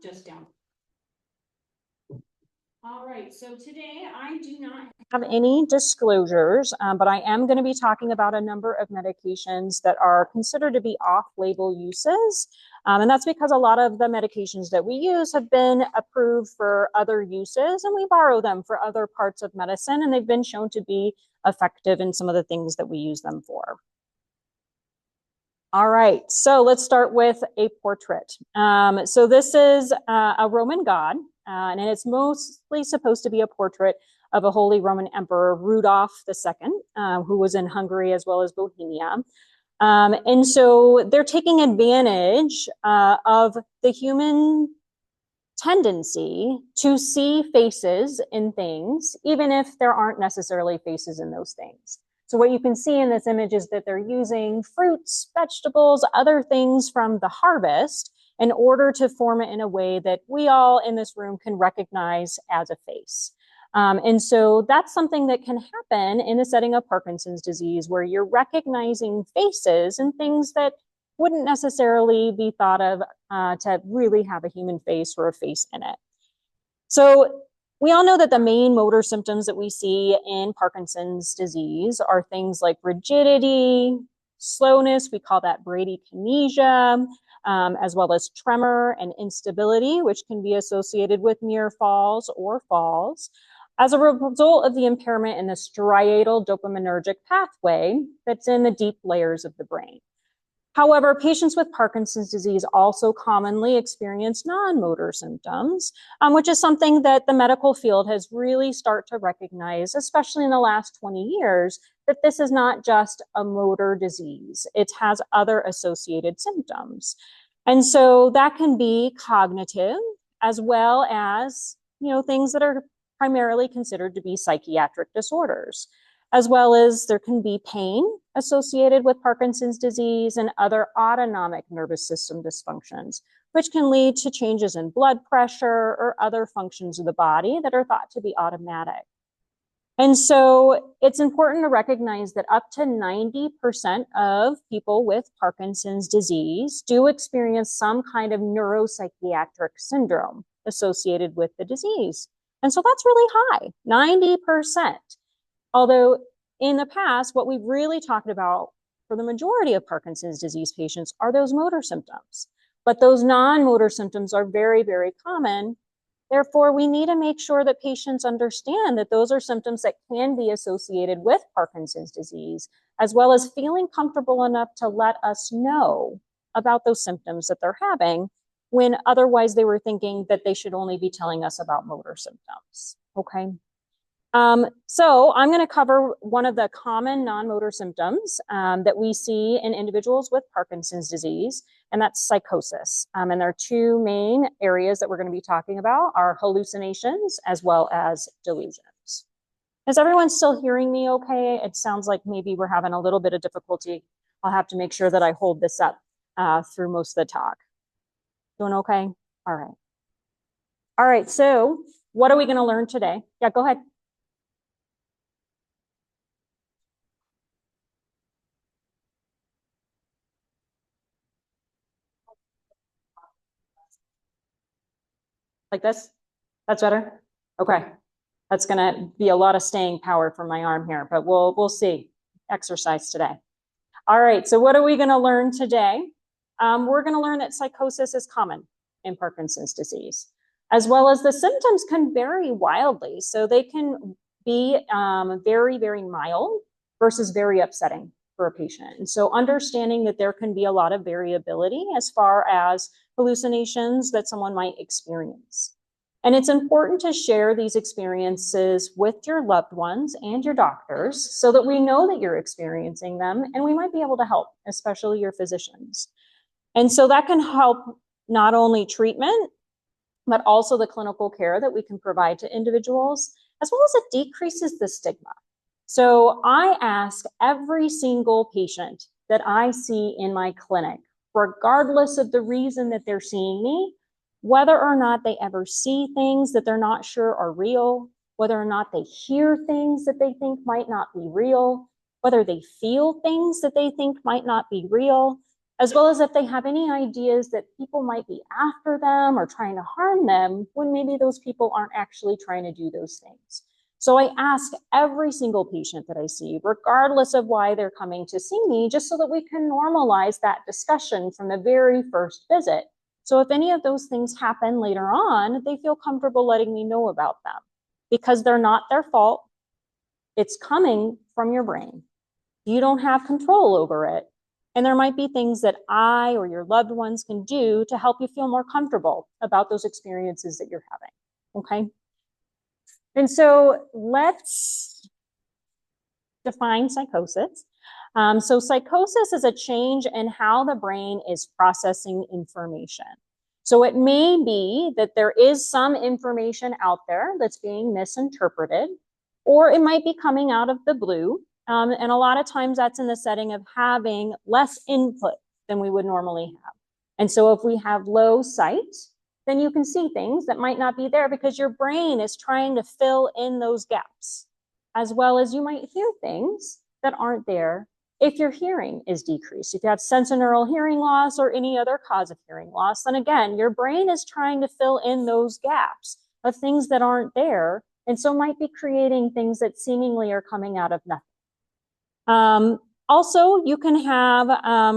just down. All right, so today I do not have any disclosures, but I am going to be talking about a number of medications that are considered to be off-label uses. And that's because a lot of the medications that we use have been approved for other uses, and we borrow them for other parts of medicine, and they've been shown to be effective in some of the things that we use them for. All right, so let's start with a portrait. So this is a Roman god, and it's mostly supposed to be a portrait of a Holy Roman Emperor, Rudolph II, who was in Hungary as well as Bohemia. And so they're taking advantage of the human tendency to see faces in things, even if there aren't necessarily faces in those things. So what you can see in this image is that they're using fruits, vegetables, other things from the harvest in order to form it in a way that we all in this room can recognize as a face. And so that's something that can happen in the setting of Parkinson's disease, where you're recognizing faces and things that wouldn't necessarily be thought of to really have a human face or a face in it. So we all know that the main motor symptoms that we see in Parkinson's disease are things like rigidity, slowness, we call that bradykinesia, as well as tremor and instability, which can be associated with near falls or falls, as a result of the impairment in the striatal dopaminergic pathway that's in the deep layers of the brain. However, patients with Parkinson's disease also commonly experience non-motor symptoms, which is something that the medical field has really started to recognize, especially in the last 20 years, that this is not just a motor disease. It has other associated symptoms. And so that can be cognitive, as well as, things that are primarily considered to be psychiatric disorders, as well as there can be pain associated with Parkinson's disease and other autonomic nervous system dysfunctions, which can lead to changes in blood pressure or other functions of the body that are thought to be automatic. And so it's important to recognize that up to 90% of people with Parkinson's disease do experience some kind of neuropsychiatric syndrome associated with the disease. And so that's really high, 90%. Although in the past, what we've really talked about for the majority of Parkinson's disease patients are those motor symptoms. But those non-motor symptoms are very, very common. Therefore, we need to make sure that patients understand that those are symptoms that can be associated with Parkinson's disease, as well as feeling comfortable enough to let us know about those symptoms that they're having, when otherwise they were thinking that they should only be telling us about motor symptoms, okay? So I'm going to cover one of the common non-motor symptoms that we see in individuals with Parkinson's disease, and that's psychosis. And there are two main areas that we're going to be talking about, are hallucinations as well as delusions. Is everyone still hearing me okay? It sounds like maybe we're having a little bit of difficulty. I'll have to make sure that I hold this up through most of the talk. Doing okay? All right. All right, so what are we going to learn today? Yeah, go ahead. Like this? That's better? Okay. That's gonna be a lot of staying power for my arm here, but we'll see. Exercise today. All right, so what are we gonna learn today? We're gonna learn that psychosis is common in Parkinson's disease, as well as the symptoms can vary wildly. So they can be very, very mild versus very upsetting for a patient. And so understanding that there can be a lot of variability as far as hallucinations that someone might experience. And it's important to share these experiences with your loved ones and your doctors so that we know that you're experiencing them and we might be able to help, especially your physicians. And so that can help not only treatment, but also the clinical care that we can provide to individuals, as well as it decreases the stigma. So I ask every single patient that I see in my clinic, regardless of the reason that they're seeing me, whether or not they ever see things that they're not sure are real, whether or not they hear things that they think might not be real, whether they feel things that they think might not be real, as well as if they have any ideas that people might be after them or trying to harm them when maybe those people aren't actually trying to do those things. So I ask every single patient that I see, regardless of why they're coming to see me, just so that we can normalize that discussion from the very first visit. So if any of those things happen later on, they feel comfortable letting me know about them because they're not their fault. It's coming from your brain. You don't have control over it. And there might be things that I or your loved ones can do to help you feel more comfortable about those experiences that you're having, okay? And so let's define psychosis. So psychosis is a change in how the brain is processing information. So it may be that there is some information out there that's being misinterpreted, or it might be coming out of the blue. And a lot of times that's in the setting of having less input than we would normally have. And so if we have low sight, then you can see things that might not be there because your brain is trying to fill in those gaps, as well as you might hear things that aren't there if your hearing is decreased. If you have sensorineural hearing loss or any other cause of hearing loss, then again, your brain is trying to fill in those gaps of things that aren't there, and so might be creating things that seemingly are coming out of nothing. Also, you can have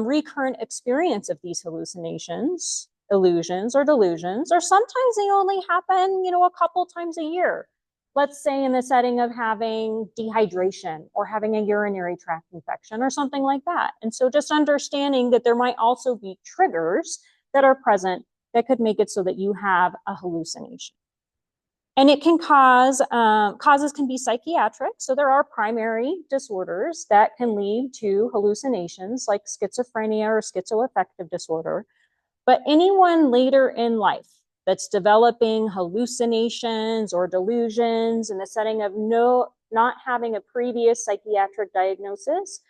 recurrent experience of these hallucinations, illusions, or delusions, or sometimes they only happen, a couple times a year. Let's say in the setting of having dehydration or having a urinary tract infection or something like that. And so just understanding that there might also be triggers that are present that could make it so that you have a hallucination. And it can causes can be psychiatric. So there are primary disorders that can lead to hallucinations like schizophrenia or schizoaffective disorder. But anyone later in life that's developing hallucinations or delusions in the setting of not having a previous psychiatric diagnosis,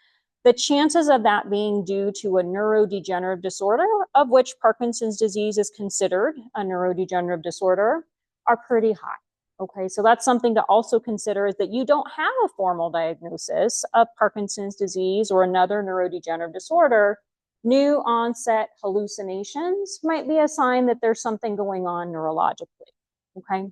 the chances of that being due to a neurodegenerative disorder, of which Parkinson's disease is considered a neurodegenerative disorder, are pretty high. Okay, so that's something to also consider, is that you don't have a formal diagnosis of Parkinson's disease or another neurodegenerative disorder. New onset hallucinations might be a sign that there's something going on neurologically, okay?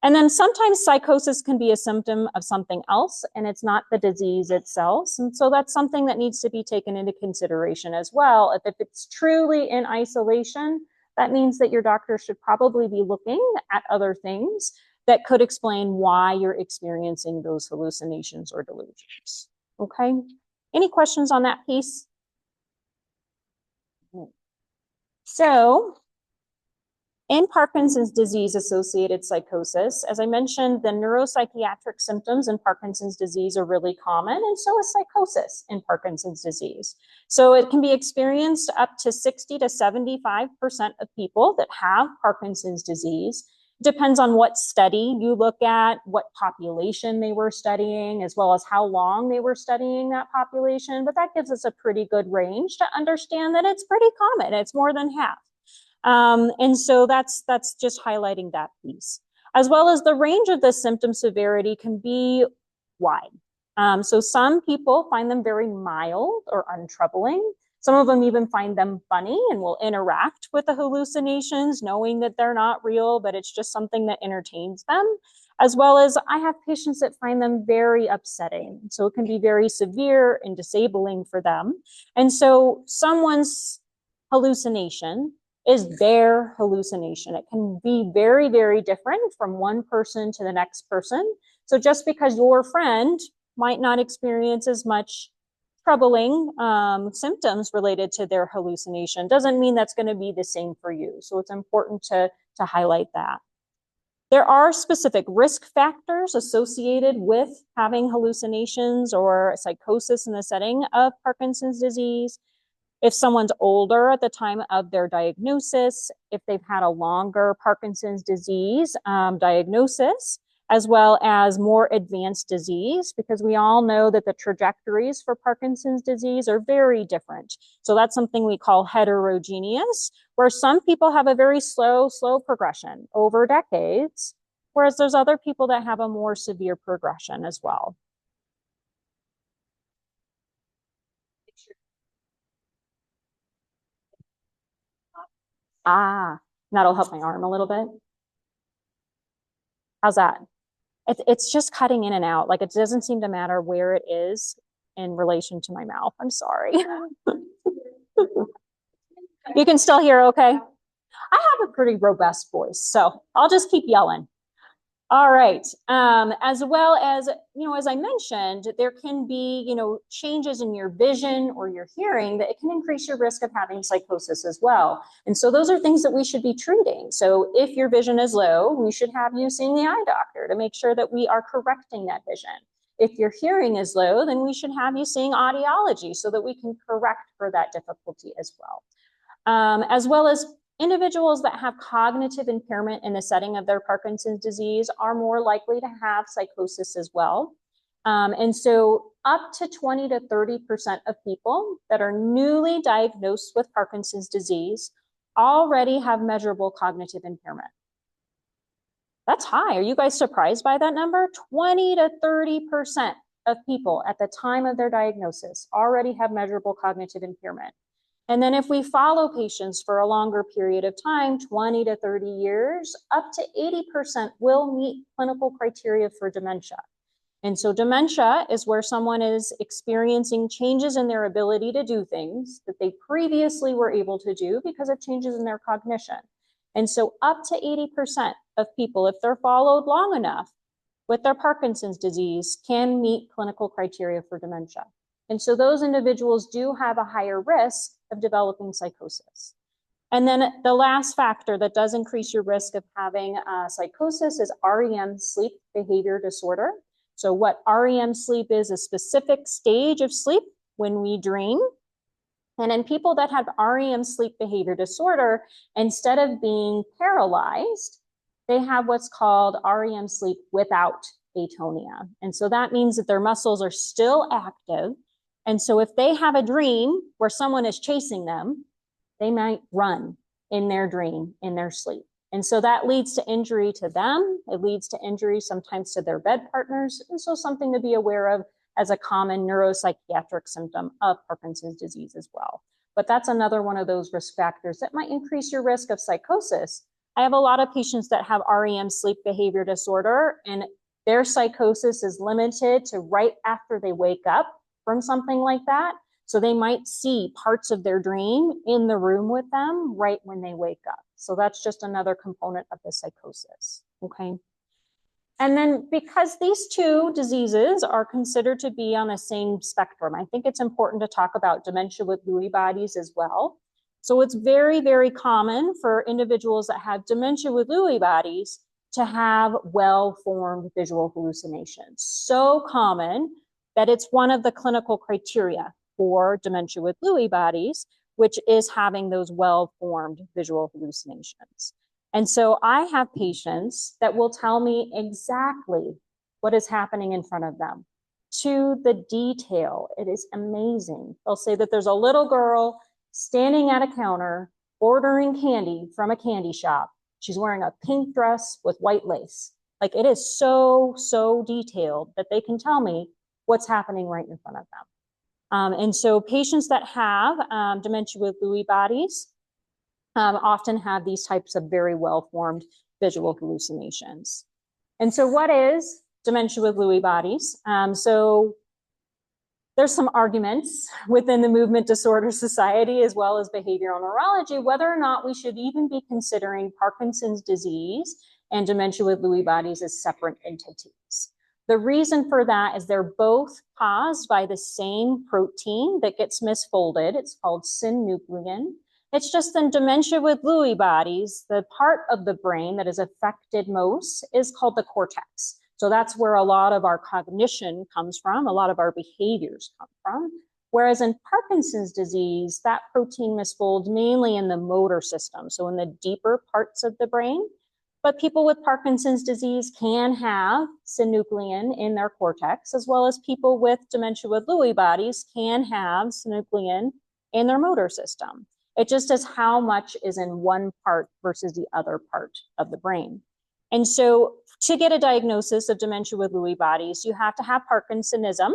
And then sometimes psychosis can be a symptom of something else, and it's not the disease itself. And so that's something that needs to be taken into consideration as well. If it's truly in isolation, that means that your doctor should probably be looking at other things that could explain why you're experiencing those hallucinations or delusions, okay? Any questions on that piece? So in Parkinson's disease-associated psychosis, as I mentioned, the neuropsychiatric symptoms in Parkinson's disease are really common, and so is psychosis in Parkinson's disease. So it can be experienced up to 60 to 75% of people that have Parkinson's disease. Depends on what study you look at, what population they were studying, as well as how long they were studying that population. But that gives us a pretty good range to understand that it's pretty common. It's more than half. And so that's just highlighting that piece. As well as the range of the symptom severity can be wide. So some people find them very mild or untroubling. Some of them even find them funny and will interact with the hallucinations, knowing that they're not real, but it's just something that entertains them. As well as I have patients that find them very upsetting. So it can be very severe and disabling for them. And so someone's hallucination is their hallucination. It can be very, very different from one person to the next person. So just because your friend might not experience as much troubling symptoms related to their hallucination doesn't mean that's going to be the same for you. So it's important to highlight that. There are specific risk factors associated with having hallucinations or psychosis in the setting of Parkinson's disease. If someone's older at the time of their diagnosis, if they've had a longer Parkinson's disease diagnosis, as well as more advanced disease, because we all know that the trajectories for Parkinson's disease are very different. So that's something we call heterogeneous, where some people have a very slow progression over decades, whereas there's other people that have a more severe progression as well. Ah, that'll help my arm a little bit. How's that? It's just cutting in and out. Like it doesn't seem to matter where it is in relation to my mouth. I'm sorry. You can still hear okay? I have a pretty robust voice, so I'll just keep yelling. All right. As well as, as I mentioned, there can be, changes in your vision or your hearing that it can increase your risk of having psychosis as well. And so those are things that we should be treating. So if your vision is low, we should have you seeing the eye doctor to make sure that we are correcting that vision. If your hearing is low, then we should have you seeing audiology so that we can correct for that difficulty as well. As well as individuals that have cognitive impairment in the setting of their Parkinson's disease are more likely to have psychosis as well. And so up to 20 to 30% of people that are newly diagnosed with Parkinson's disease already have measurable cognitive impairment. That's high. Are you guys surprised by that number? 20 to 30% of people at the time of their diagnosis already have measurable cognitive impairment. And then if we follow patients for a longer period of time, 20 to 30 years, up to 80% will meet clinical criteria for dementia. And so dementia is where someone is experiencing changes in their ability to do things that they previously were able to do because of changes in their cognition. And so up to 80% of people, if they're followed long enough with their Parkinson's disease, can meet clinical criteria for dementia. And so those individuals do have a higher risk of developing psychosis. And then the last factor that does increase your risk of having psychosis is REM sleep behavior disorder. So what REM sleep is a specific stage of sleep when we dream. And in people that have REM sleep behavior disorder, instead of being paralyzed, they have what's called REM sleep without atonia. And so that means that their muscles are still active. And so if they have a dream where someone is chasing them, they might run in their dream, in their sleep. And so that leads to injury to them. It leads to injury sometimes to their bed partners. And so something to be aware of as a common neuropsychiatric symptom of Parkinson's disease as well. But that's another one of those risk factors that might increase your risk of psychosis. I have a lot of patients that have REM sleep behavior disorder, and their psychosis is limited to right after they wake up from something like that. So they might see parts of their dream in the room with them right when they wake up. So that's just another component of the psychosis, okay? And then because these two diseases are considered to be on the same spectrum, I think it's important to talk about dementia with Lewy bodies as well. So it's very, very common for individuals that have dementia with Lewy bodies to have well-formed visual hallucinations. So common that it's one of the clinical criteria for dementia with Lewy bodies, which is having those well-formed visual hallucinations. And so I have patients that will tell me exactly what is happening in front of them to the detail. It is amazing. They'll say that there's a little girl standing at a counter ordering candy from a candy shop. She's wearing a pink dress with white lace. Like it is so, so detailed that they can tell me what's happening right in front of them. And so patients that have dementia with Lewy bodies often have these types of very well-formed visual hallucinations. And so what is dementia with Lewy bodies? So there's some arguments within the Movement Disorder Society as well as behavioral neurology whether or not we should even be considering Parkinson's disease and dementia with Lewy bodies as separate entities. The reason for that is they're both caused by the same protein that gets misfolded. It's called synuclein. It's just in dementia with Lewy bodies, the part of the brain that is affected most is called the cortex. So that's where a lot of our cognition comes from, a lot of our behaviors come from. Whereas in Parkinson's disease, that protein misfolds mainly in the motor system, so in the deeper parts of the brain. But people with Parkinson's disease can have synuclein in their cortex, as well as people with dementia with Lewy bodies can have synuclein in their motor system. It just is how much is in one part versus the other part of the brain. And so to get a diagnosis of dementia with Lewy bodies, you have to have Parkinsonism.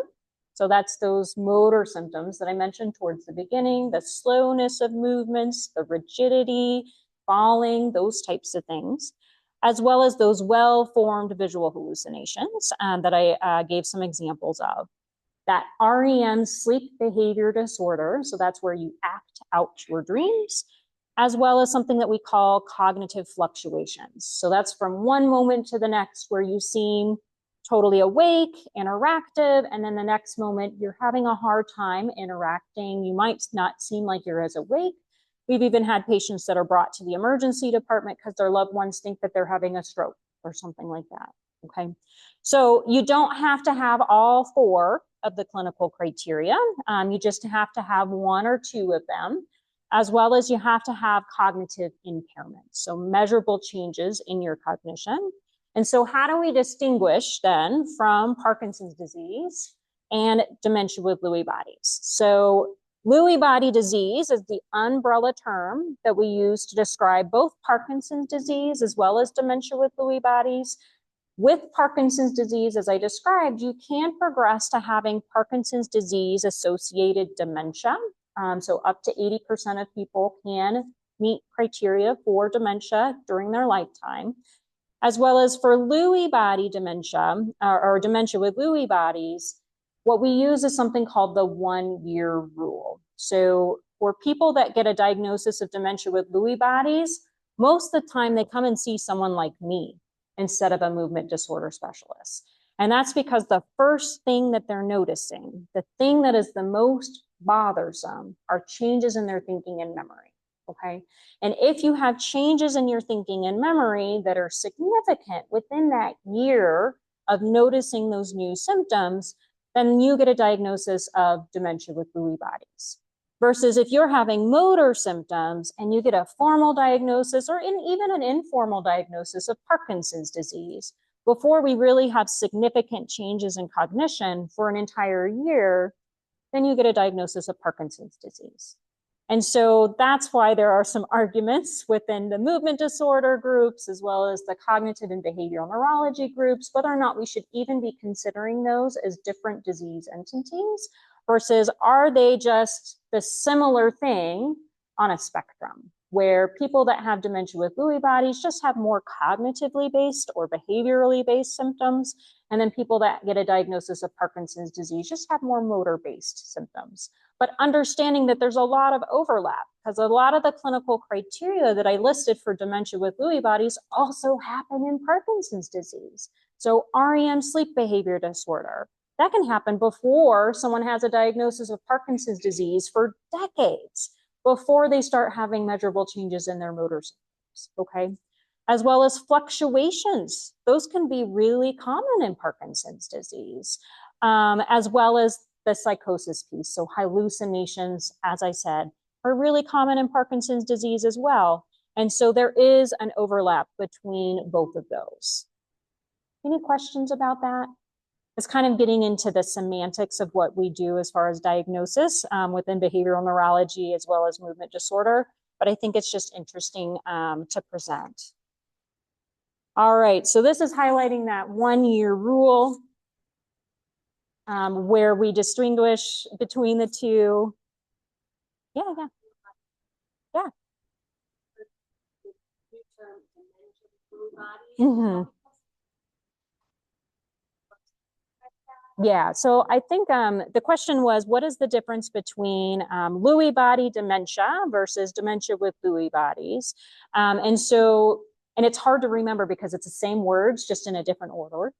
So that's those motor symptoms that I mentioned towards the beginning, the slowness of movements, the rigidity, falling, those types of things, as well as those well-formed visual hallucinations that I gave some examples of. That REM, sleep behavior disorder, so that's where you act out your dreams, as well as something that we call cognitive fluctuations. So that's from one moment to the next where you seem totally awake, interactive, and then the next moment you're having a hard time interacting. You might not seem like you're as awake. We've even had patients that are brought to the emergency department because their loved ones think that they're having a stroke or something like that, okay? So you don't have to have all 4 of the clinical criteria. You just have to have 1 or 2 of them, as well as you have to have cognitive impairment, so measurable changes in your cognition. And so how do we distinguish then from Parkinson's disease and dementia with Lewy bodies? So Lewy body disease is the umbrella term that we use to describe both Parkinson's disease as well as dementia with Lewy bodies. With Parkinson's disease, as I described, you can progress to having Parkinson's disease associated dementia. So up to 80% of people can meet criteria for dementia during their lifetime, as well as for Lewy body dementia or dementia with Lewy bodies. What we use is something called the 1-year rule. So for people that get a diagnosis of dementia with Lewy bodies, most of the time they come and see someone like me instead of a movement disorder specialist. And that's because the first thing that they're noticing, the thing that is the most bothersome, are changes in their thinking and memory, okay? And if you have changes in your thinking and memory that are significant within that year of noticing those new symptoms, then you get a diagnosis of dementia with Lewy bodies. Versus if you're having motor symptoms and you get a formal diagnosis or even an informal diagnosis of Parkinson's disease, before we really have significant changes in cognition for an entire year, then you get a diagnosis of Parkinson's disease. And so that's why there are some arguments within the movement disorder groups, as well as the cognitive and behavioral neurology groups, whether or not we should even be considering those as different disease entities, versus are they just the similar thing on a spectrum, where people that have dementia with Lewy bodies just have more cognitively based or behaviorally based symptoms, and then people that get a diagnosis of Parkinson's disease just have more motor based symptoms. But understanding that there's a lot of overlap, because a lot of the clinical criteria that I listed for dementia with Lewy bodies also happen in Parkinson's disease. So REM, sleep behavior disorder, that can happen before someone has a diagnosis of Parkinson's disease for decades, before they start having measurable changes in their motor symptoms, okay? As well as fluctuations. Those can be really common in Parkinson's disease, as well as the psychosis piece. So hallucinations, as I said, are really common in Parkinson's disease as well. And so there is an overlap between both of those. Any questions about that? It's kind of getting into the semantics of what we do as far as diagnosis within behavioral neurology as well as movement disorder, but I think it's just interesting to present. All right, so this is highlighting that 1-year rule where we distinguish between the two. Yeah. Mm-hmm. Yeah, so I think the question was, what is the difference between Lewy body dementia versus dementia with Lewy bodies? And it's hard to remember because it's the same words, just in a different order.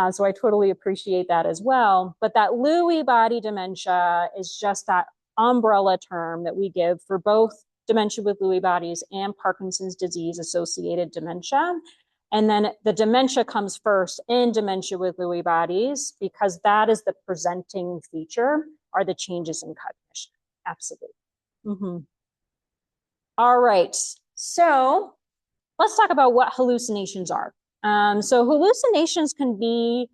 So I totally appreciate that as well. But that Lewy body dementia is just that umbrella term that we give for both dementia with Lewy bodies and Parkinson's disease associated dementia. And then the dementia comes first in dementia with Lewy bodies because that is the presenting feature, are the changes in cognition. Absolutely. Mm-hmm. All right. So let's talk about what hallucinations are. So hallucinations can be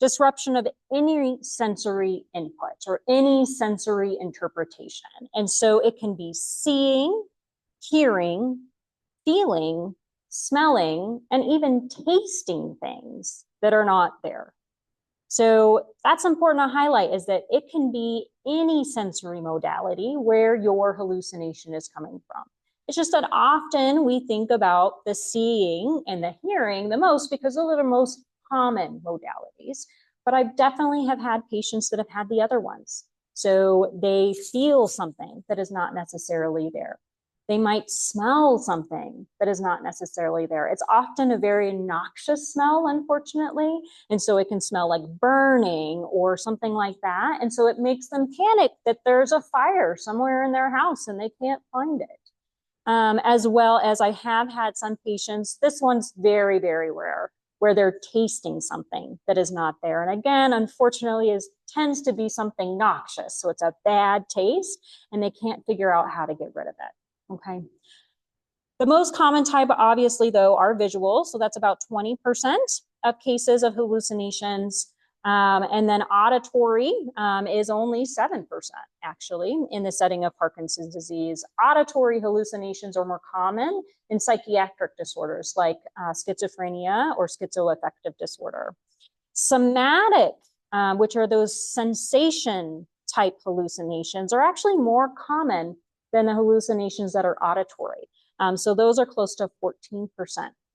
disruption of any sensory input or any sensory interpretation. And so it can be seeing, hearing, feeling, smelling, and even tasting things that are not there. So that's important to highlight, is that it can be any sensory modality where your hallucination is coming from. It's just that often we think about the seeing and the hearing the most because those are the most common modalities. But I definitely have had patients that have had the other ones. So they feel something that is not necessarily there. They might smell something that is not necessarily there. It's often a very noxious smell, unfortunately. And so it can smell like burning or something like that. And so it makes them panic that there's a fire somewhere in their house and they can't find it. As well as I have had some patients, this one's very, very rare, where they're tasting something that is not there. And again, unfortunately, it tends to be something noxious. So it's a bad taste and they can't figure out how to get rid of it. Okay. The most common type, obviously, though, are visual. So that's about 20% of cases of hallucinations. And then auditory is only 7%, actually, in the setting of Parkinson's disease. Auditory hallucinations are more common in psychiatric disorders like schizophrenia or schizoaffective disorder. Somatic, which are those sensation type hallucinations, are actually more common than the hallucinations that are auditory. So those are close to 14%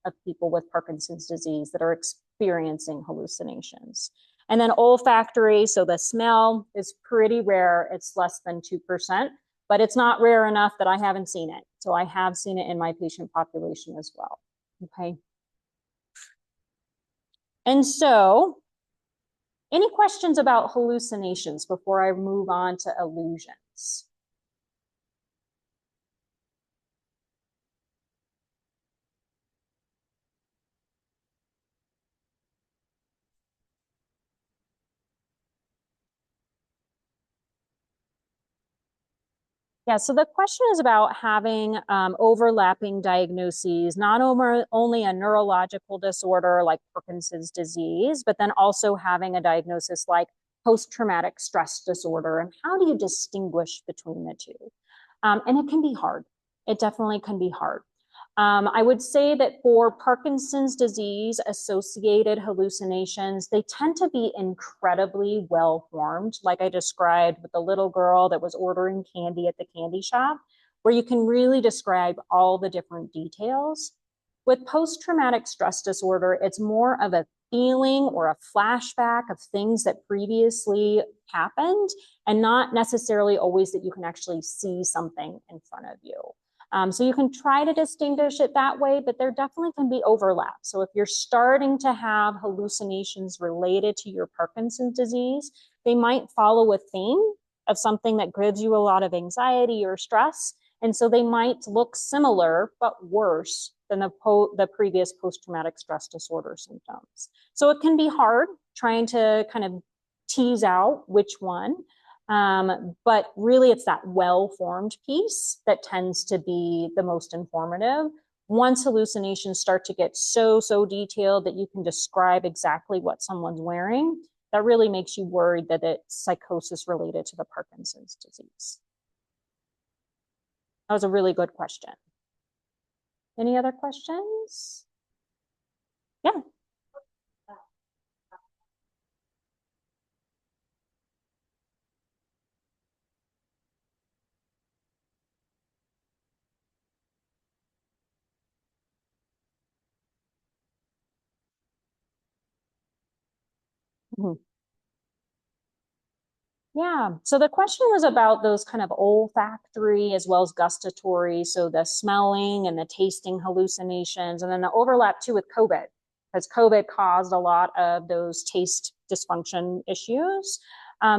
of people with Parkinson's disease that are experiencing hallucinations. And then olfactory, so the smell is pretty rare. It's less than 2%, but it's not rare enough that I haven't seen it. So I have seen it in my patient population as well. Okay. And so, any questions about hallucinations before I move on to illusions? Yeah, so the question is about having overlapping diagnoses, not only a neurological disorder like Parkinson's disease, but then also having a diagnosis like post-traumatic stress disorder. And how do you distinguish between the two? And it can be hard. It definitely can be hard. I would say that for Parkinson's disease associated hallucinations, they tend to be incredibly well formed, like I described with the little girl that was ordering candy at the candy shop, where you can really describe all the different details. With post-traumatic stress disorder, it's more of a feeling or a flashback of things that previously happened, and not necessarily always that you can actually see something in front of you. So you can try to distinguish it that way, but there definitely can be overlap. So if you're starting to have hallucinations related to your Parkinson's disease, they might follow a theme of something that gives you a lot of anxiety or stress. And so they might look similar, but worse than the previous post-traumatic stress disorder symptoms. So it can be hard trying to kind of tease out which one. But really it's that well-formed piece that tends to be the most informative. Once hallucinations start to get so detailed that you can describe exactly what someone's wearing, that really makes you worried that it's psychosis related to the Parkinson's disease. That was a really good question. Any other questions? Yeah. Mhm. Yeah. So the question was about those kind of olfactory as well as gustatory. So the smelling and the tasting hallucinations, and then the overlap too with COVID, because COVID caused a lot of those taste dysfunction issues.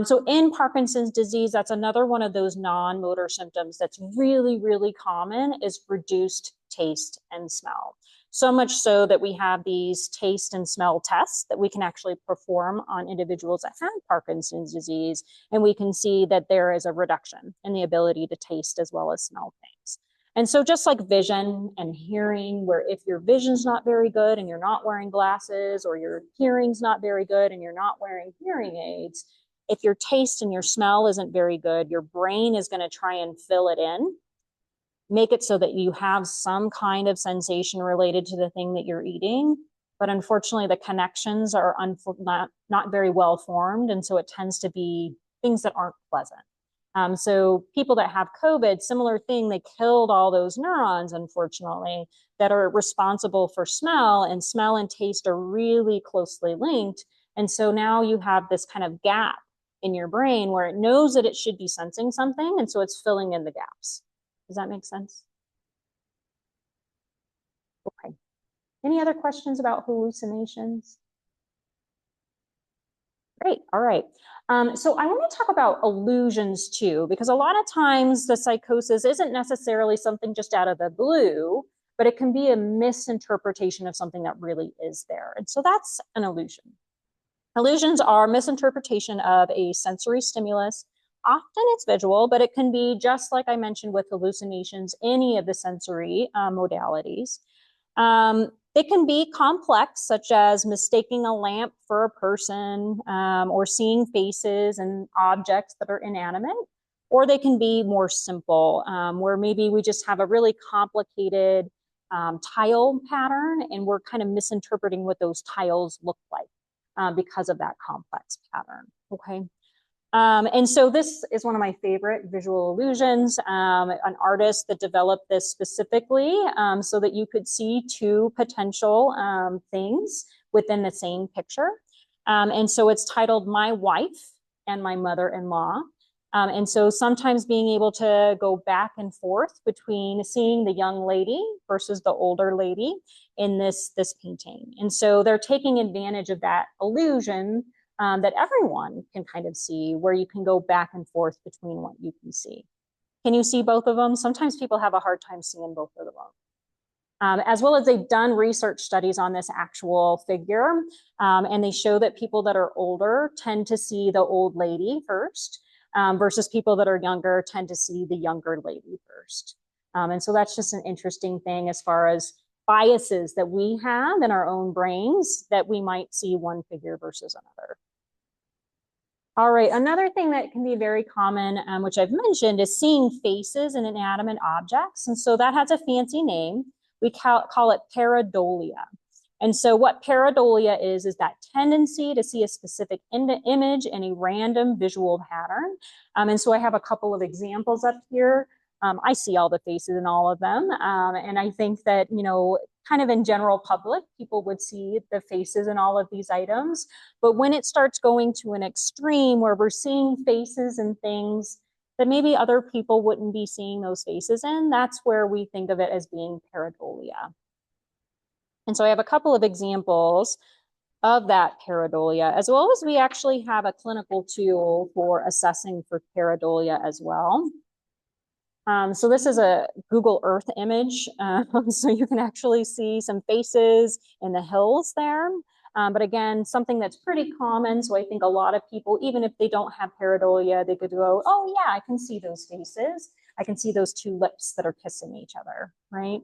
So in Parkinson's disease, that's another one of those non-motor symptoms that's really common is reduced taste and smell. So much so that we have these taste and smell tests that we can actually perform on individuals that have Parkinson's disease, and we can see that there is a reduction in the ability to taste as well as smell things. And so just like vision and hearing, where if your vision's not very good and you're not wearing glasses, or your hearing's not very good and you're not wearing hearing aids, if your taste and your smell isn't very good, your brain is going to try and fill it in, make it so that you have some kind of sensation related to the thing that you're eating. But unfortunately, the connections are not very well formed. And so it tends to be things that aren't pleasant. So people that have COVID, similar thing, they killed all those neurons, unfortunately, that are responsible for smell, and smell and taste are really closely linked. And so now you have this kind of gap in your brain where it knows that it should be sensing something, and so it's filling in the gaps. Does that make sense? Okay. Any other questions about hallucinations? Great. All right. So I want to talk about illusions too, because a lot of times the psychosis isn't necessarily something just out of the blue, but it can be a misinterpretation of something that really is there. And so that's an illusion. Illusions are misinterpretation of a sensory stimulus. Often it's visual, but it can be, just like I mentioned with hallucinations, any of the sensory modalities. They can be complex, such as mistaking a lamp for a person, or seeing faces and objects that are inanimate. Or they can be more simple, where maybe we just have a really complicated tile pattern, and we're kind of misinterpreting what those tiles look like because of that complex pattern. Okay. And so this is one of my favorite visual illusions, an artist that developed this specifically so that you could see two potential things within the same picture. And so it's titled My Wife and My Mother-in-Law. And so sometimes being able to go back and forth between seeing the young lady versus the older lady in this painting. And so they're taking advantage of that illusion that everyone can kind of see, where you can go back and forth between what you can see. Can you see both of them? Sometimes people have a hard time seeing both of them. As well as they've done research studies on this actual figure, and they show that people that are older tend to see the old lady first, versus people that are younger tend to see the younger lady first. And so that's just an interesting thing as far as biases that we have in our own brains, that we might see one figure versus another. All right, another thing that can be very common, which I've mentioned, is seeing faces in inanimate objects. And so that has a fancy name. We call it pareidolia. And so what pareidolia is that tendency to see a specific image in a random visual pattern. And so I have a couple of examples up here. I see all the faces in all of them. And I think that, you know, kind of in general public, people would see the faces in all of these items. But when it starts going to an extreme where we're seeing faces and things that maybe other people wouldn't be seeing those faces in, that's where we think of it as being pareidolia. And so I have a couple of examples of that pareidolia, as well as we actually have a clinical tool for assessing for pareidolia as well. So this is a Google Earth image. So you can actually see some faces in the hills there. But again, something that's pretty common. So I think a lot of people, even if they don't have pareidolia, they could go, oh yeah, I can see those faces. I can see those two lips that are kissing each other, right?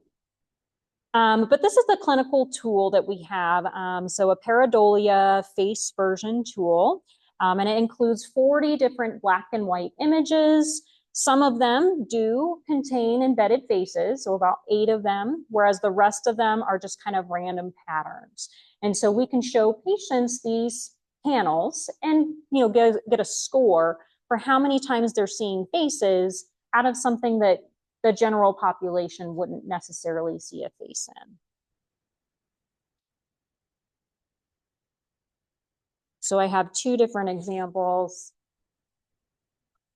But this is the clinical tool that we have. So a pareidolia face version tool. And it includes 40 different black and white images. Some of them do contain embedded faces, so about 8 of them, whereas the rest of them are just kind of random patterns. And so we can show patients these panels and, you know, get a score for how many times they're seeing faces out of something that the general population wouldn't necessarily see a face in. So I have 2 different examples,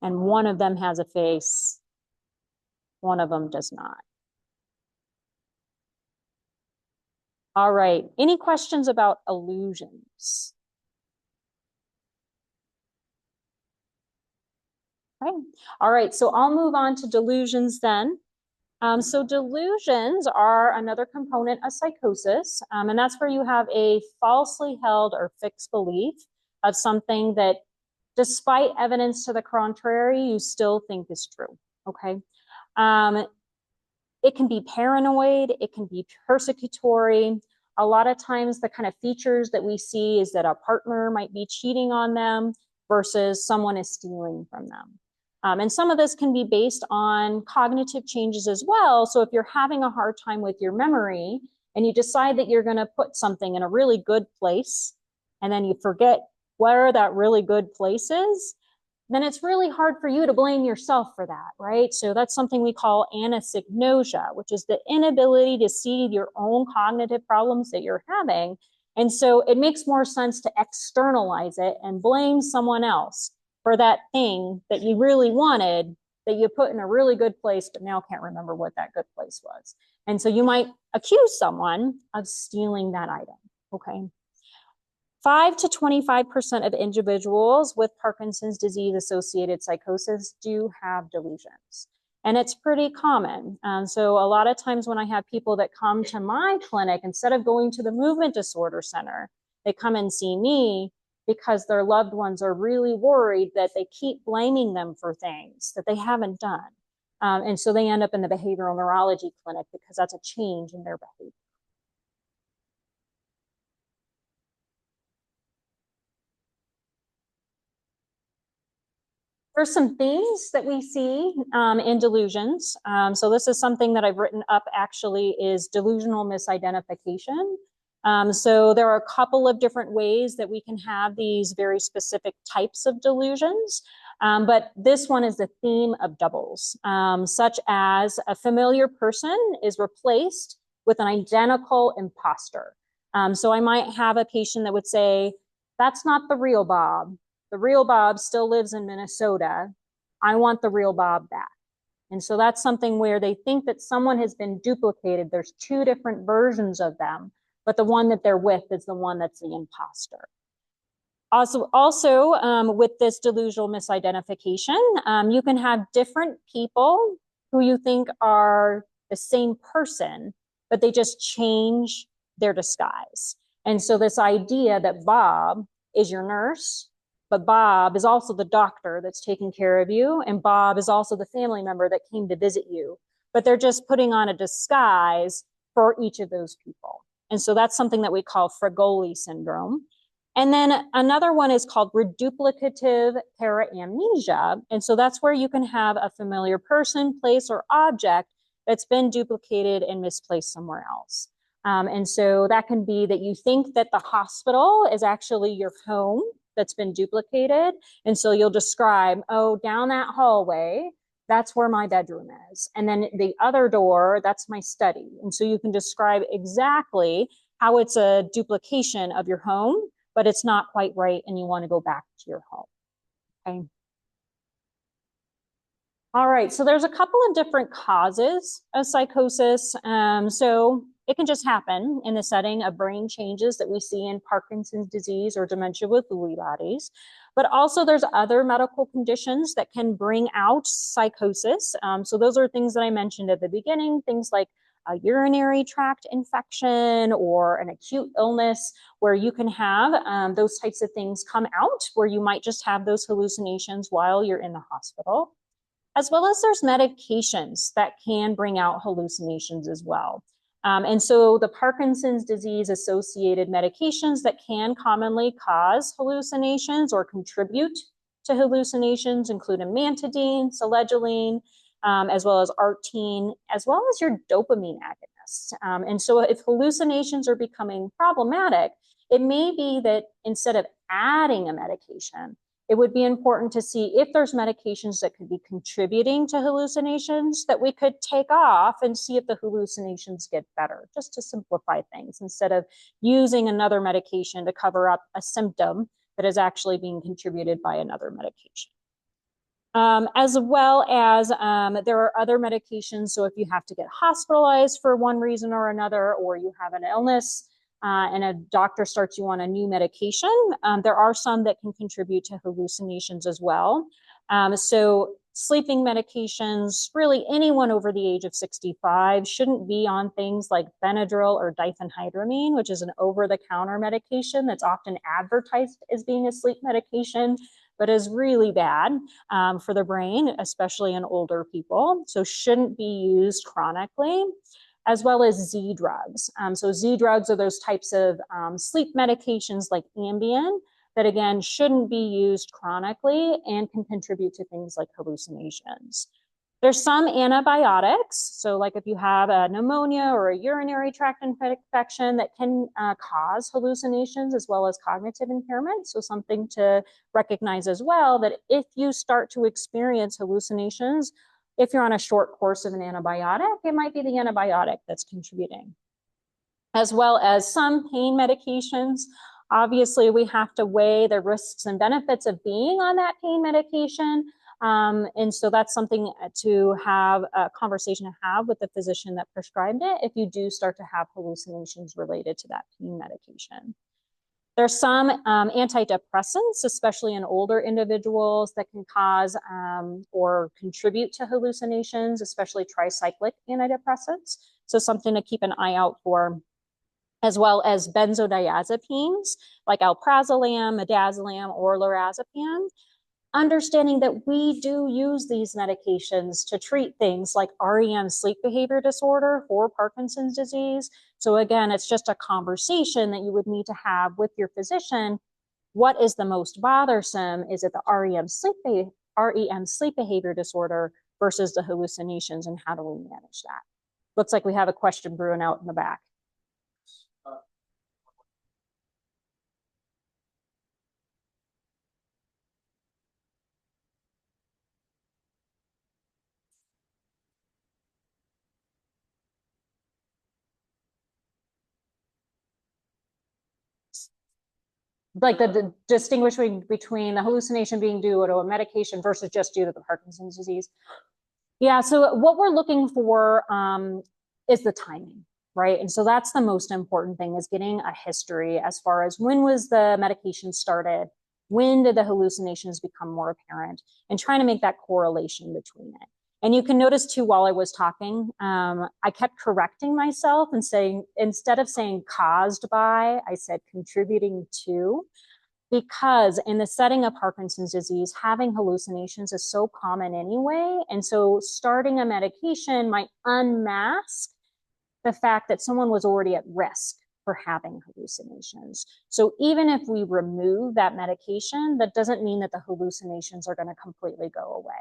and one of them has a face, one of them does not. All right, any questions about illusions? Okay. All right, so I'll move on to delusions then. So delusions are another component of psychosis, and that's where you have a falsely held or fixed belief of something that, despite evidence to the contrary, you still think is true, okay? It can be paranoid, it can be persecutory. A lot of times the kind of features that we see is that a partner might be cheating on them versus someone is stealing from them. And some of this can be based on cognitive changes as well. So if you're having a hard time with your memory and you decide that you're going to put something in a really good place, and then you forget where that really good place is, then it's really hard for you to blame yourself for that, right? So that's something we call anosognosia, which is the inability to see your own cognitive problems that you're having. And so it makes more sense to externalize it and blame someone else for that thing that you really wanted, that you put in a really good place, but now can't remember what that good place was. And so you might accuse someone of stealing that item, okay? 5 to 25% of individuals with Parkinson's disease-associated psychosis do have delusions. And it's pretty common. So a lot of times when I have people that come to my clinic, instead of going to the movement disorder center, they come and see me because their loved ones are really worried that they keep blaming them for things that they haven't done. And so they end up in the behavioral neurology clinic because that's a change in their behavior. There's some themes that we see in delusions. So this is something that I've written up actually is delusional misidentification. So there are a couple of different ways that we can have these very specific types of delusions. But this one is the theme of doubles, such as a familiar person is replaced with an identical imposter. So I might have a patient that would say, that's not the real Bob. The real Bob still lives in Minnesota. I want the real Bob back. And so that's something where they think that someone has been duplicated. There's two different versions of them, but the one that they're with is the one that's the imposter. Also, with this delusional misidentification, you can have different people who you think are the same person, but they just change their disguise. And so this idea that Bob is your nurse, but Bob is also the doctor that's taking care of you, and Bob is also the family member that came to visit you. But they're just putting on a disguise for each of those people. And so that's something that we call Fragoli syndrome. And then another one is called reduplicative paramnesia. And so that's where you can have a familiar person, place, or object that's been duplicated and misplaced somewhere else. And so that can be that you think that the hospital is actually your home that's been duplicated. And so you'll describe, oh, down that hallway, that's where my bedroom is. And then the other door, that's my study. And so you can describe exactly how it's a duplication of your home, but it's not quite right and you want to go back to your home. Okay. All right, so there's a couple of different causes of psychosis. So it can just happen in the setting of brain changes that we see in Parkinson's disease or dementia with Lewy bodies. But also there's other medical conditions that can bring out psychosis. So those are things that I mentioned at the beginning, things like a urinary tract infection or an acute illness where you can have those types of things come out where you might just have those hallucinations while you're in the hospital. As well as there's medications that can bring out hallucinations as well. And so the Parkinson's disease associated medications that can commonly cause hallucinations or contribute to hallucinations include amantadine, selegiline, as well as artine, as well as your dopamine agonists. And so if hallucinations are becoming problematic, it may be that instead of adding a medication, it would be important to see if there's medications that could be contributing to hallucinations that we could take off and see if the hallucinations get better, just to simplify things, instead of using another medication to cover up a symptom that is actually being contributed by another medication. As well as there are other medications. So if you have to get hospitalized for one reason or another, or you have an illness, and a doctor starts you on a new medication, there are some that can contribute to hallucinations as well. So sleeping medications, really anyone over the age of 65 shouldn't be on things like Benadryl or diphenhydramine, which is an over-the-counter medication that's often advertised as being a sleep medication, but is really bad for the brain, especially in older people. So shouldn't be used chronically. As well as Z drugs. So Z drugs are those types of sleep medications like Ambien that, again, shouldn't be used chronically and can contribute to things like hallucinations. There's some antibiotics. So like if you have a pneumonia or a urinary tract infection that can cause hallucinations as well as cognitive impairment. So something to recognize as well, that if you start to experience hallucinations, if you're on a short course of an antibiotic, it might be the antibiotic that's contributing. As well as some pain medications. Obviously, we have to weigh the risks and benefits of being on that pain medication. And so that's something to have a conversation to have with the physician that prescribed it if you do start to have hallucinations related to that pain medication. There's some antidepressants, especially in older individuals, that can cause or contribute to hallucinations, especially tricyclic antidepressants. So something to keep an eye out for, as well as benzodiazepines like alprazolam, midazolam, or lorazepam. Understanding that we do use these medications to treat things like REM sleep behavior disorder for Parkinson's disease. So again, it's just a conversation that you would need to have with your physician. What is the most bothersome? Is it the REM sleep behavior disorder versus the hallucinations, and how do we manage that? Looks like we have a question brewing out in the back. Like the distinguishing between the hallucination being due to a medication versus just due to the Parkinson's disease. Yeah, so what we're looking for is the timing, right? And so that's the most important thing, is getting a history as far as when was the medication started, when did the hallucinations become more apparent, and trying to make that correlation between it. And you can notice too, while I was talking, I kept correcting myself and saying, instead of saying caused by, I said contributing to, because in the setting of Parkinson's disease, having hallucinations is so common anyway. And so starting a medication might unmask the fact that someone was already at risk for having hallucinations. So even if we remove that medication, that doesn't mean that the hallucinations are going to completely go away.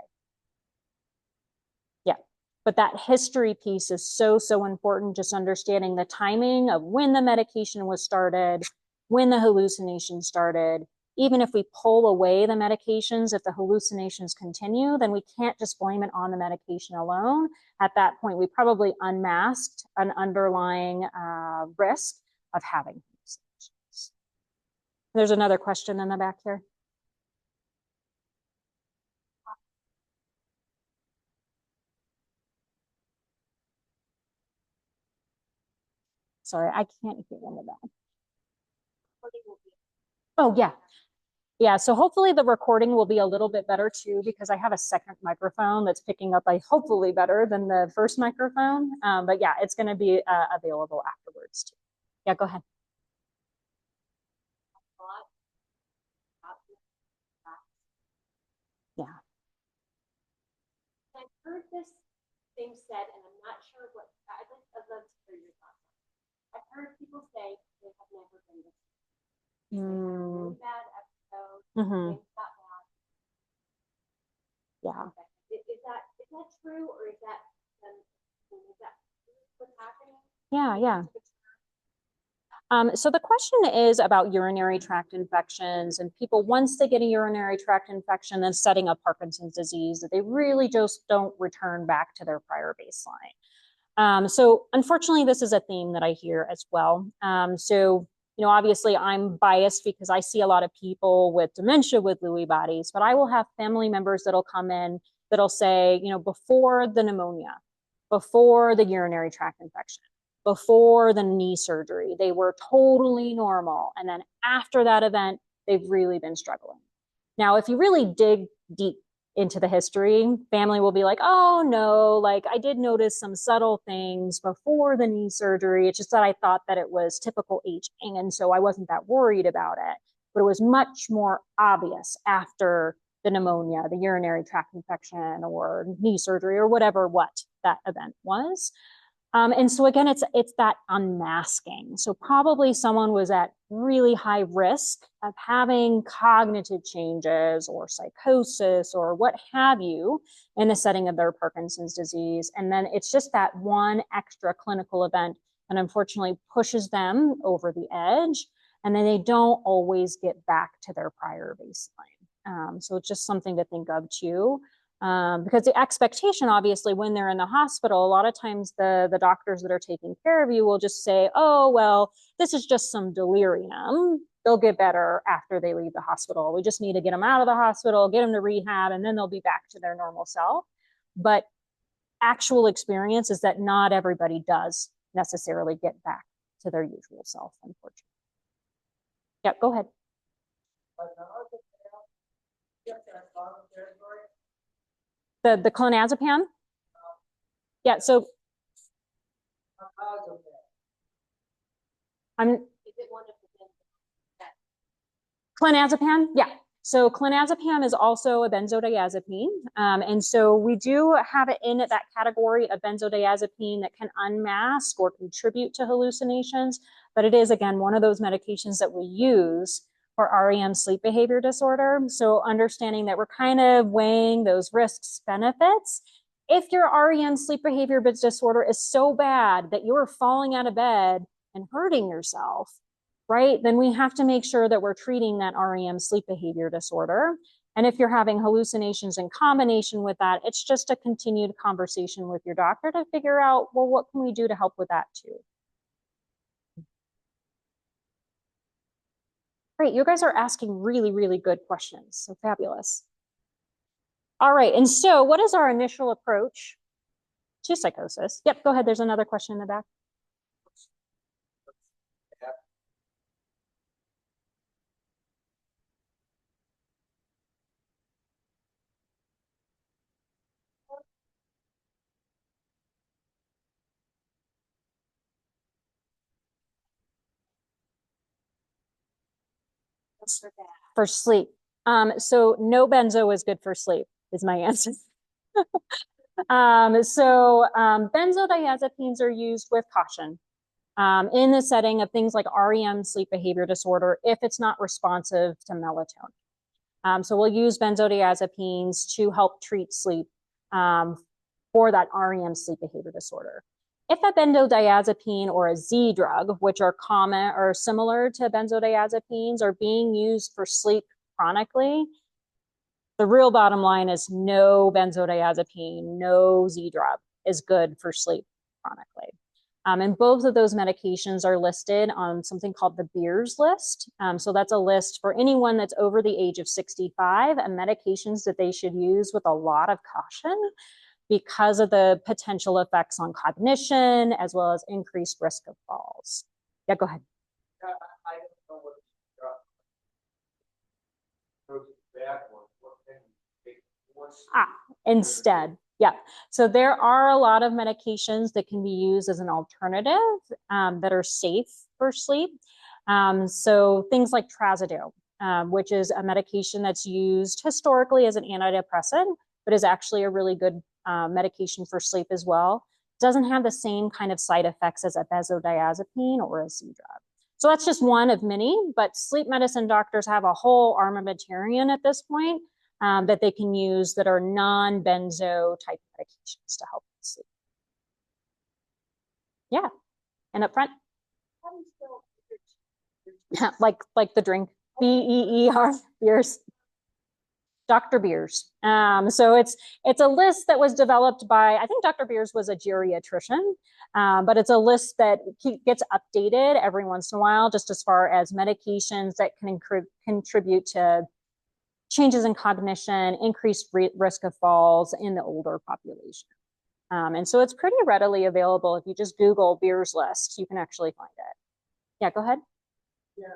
Yeah. But that history piece is so, so important. Just understanding the timing of when the medication was started, when the hallucinations started. Even if we pull away the medications, if the hallucinations continue, then we can't just blame it on the medication alone. At that point, we probably unmasked an underlying risk of having hallucinations. There's another question in the back here. Sorry, I can't hear in the back. Oh, yeah. Yeah, so hopefully the recording will be a little bit better too, because I have a second microphone that's picking up hopefully better than the first microphone. But yeah, it's going to be available afterwards too. Yeah, go ahead. Yeah. I've heard this thing said, and I'm not sure what, I'd love to hear your thoughts. I've heard people say they have never been this really bad episode. Mm-hmm. Got bad. Yeah. Is that true, or is that what's happening? Yeah, yeah. So the question is about urinary tract infections, and people, once they get a urinary tract infection and setting up Parkinson's disease, that they really just don't return back to their prior baseline. So unfortunately, this is a theme that I hear as well. So, obviously I'm biased because I see a lot of people with dementia with Lewy bodies, but I will have family members that'll come in that'll say, before the pneumonia, before the urinary tract infection, before the knee surgery, they were totally normal. And then after that event, they've really been struggling. Now, if you really dig deep into the history, family will be like, oh no, like I did notice some subtle things before the knee surgery. It's just that I thought that it was typical aging. And so I wasn't that worried about it. But it was much more obvious after the pneumonia, the urinary tract infection, or knee surgery, or whatever what that event was. And so again, it's that unmasking. So probably someone was at really high risk of having cognitive changes or psychosis or what have you in the setting of their Parkinson's disease. And then it's just that one extra clinical event that unfortunately pushes them over the edge. And then they don't always get back to their prior baseline. So it's just something to think of too. Because the expectation, obviously, when they're in the hospital, a lot of times the doctors that are taking care of you will just say, oh, well, this is just some delirium. They'll get better after they leave the hospital. We just need to get them out of the hospital, get them to rehab, and then they'll be back to their normal self. But actual experience is that not everybody does necessarily get back to their usual self, unfortunately. Yeah, go ahead. The clonazepam? Yeah, so clonazepam? Yeah. So clonazepam is also a benzodiazepine. And so we do have it in that category of benzodiazepine that can unmask or contribute to hallucinations. But it is, again, one of those medications that we use for REM sleep behavior disorder. So understanding that we're kind of weighing those risks, benefits. If your REM sleep behavior disorder is so bad that you're falling out of bed and hurting yourself, right, then we have to make sure that we're treating that REM sleep behavior disorder. And if you're having hallucinations in combination with that, it's just a continued conversation with your doctor to figure out, well, what can we do to help with that too? Great, you guys are asking really, really good questions. So fabulous. All right, and so what is our initial approach to psychosis? Yep, go ahead. There's another question in the back. For sleep. So no benzo is good for sleep, is my answer. Benzodiazepines are used with caution in the setting of things like REM sleep behavior disorder if it's not responsive to melatonin. So we'll use benzodiazepines to help treat sleep for that REM sleep behavior disorder. If a benzodiazepine or a Z drug, which are common or similar to benzodiazepines, are being used for sleep chronically, the real bottom line is no benzodiazepine, no Z drug is good for sleep chronically. And both of those medications are listed on something called the Beers list. So that's a list for anyone that's over the age of 65 and medications that they should use with a lot of caution because of the potential effects on cognition as well as increased risk of falls. Yeah, go ahead. I don't know what instead. Yeah. So there are a lot of medications that can be used as an alternative that are safe for sleep. So things like trazodone, which is a medication that's used historically as an antidepressant, but is actually a really good medication for sleep as well. Doesn't have the same kind of side effects as a benzodiazepine or a Z drug. So that's just one of many, but sleep medicine doctors have a whole armamentarium at this point that they can use that are non-benzo type medications to help with sleep. Yeah, and up front. like the drink, B-E-E-R, Beers. Dr. Beers. So it's a list that was developed by, I think Dr. Beers was a geriatrician, but it's a list that gets updated every once in a while, just as far as medications that can contribute to changes in cognition, increased risk of falls in the older population. And so it's pretty readily available. If you just Google Beers list, you can actually find it. Yeah, go ahead. Yeah.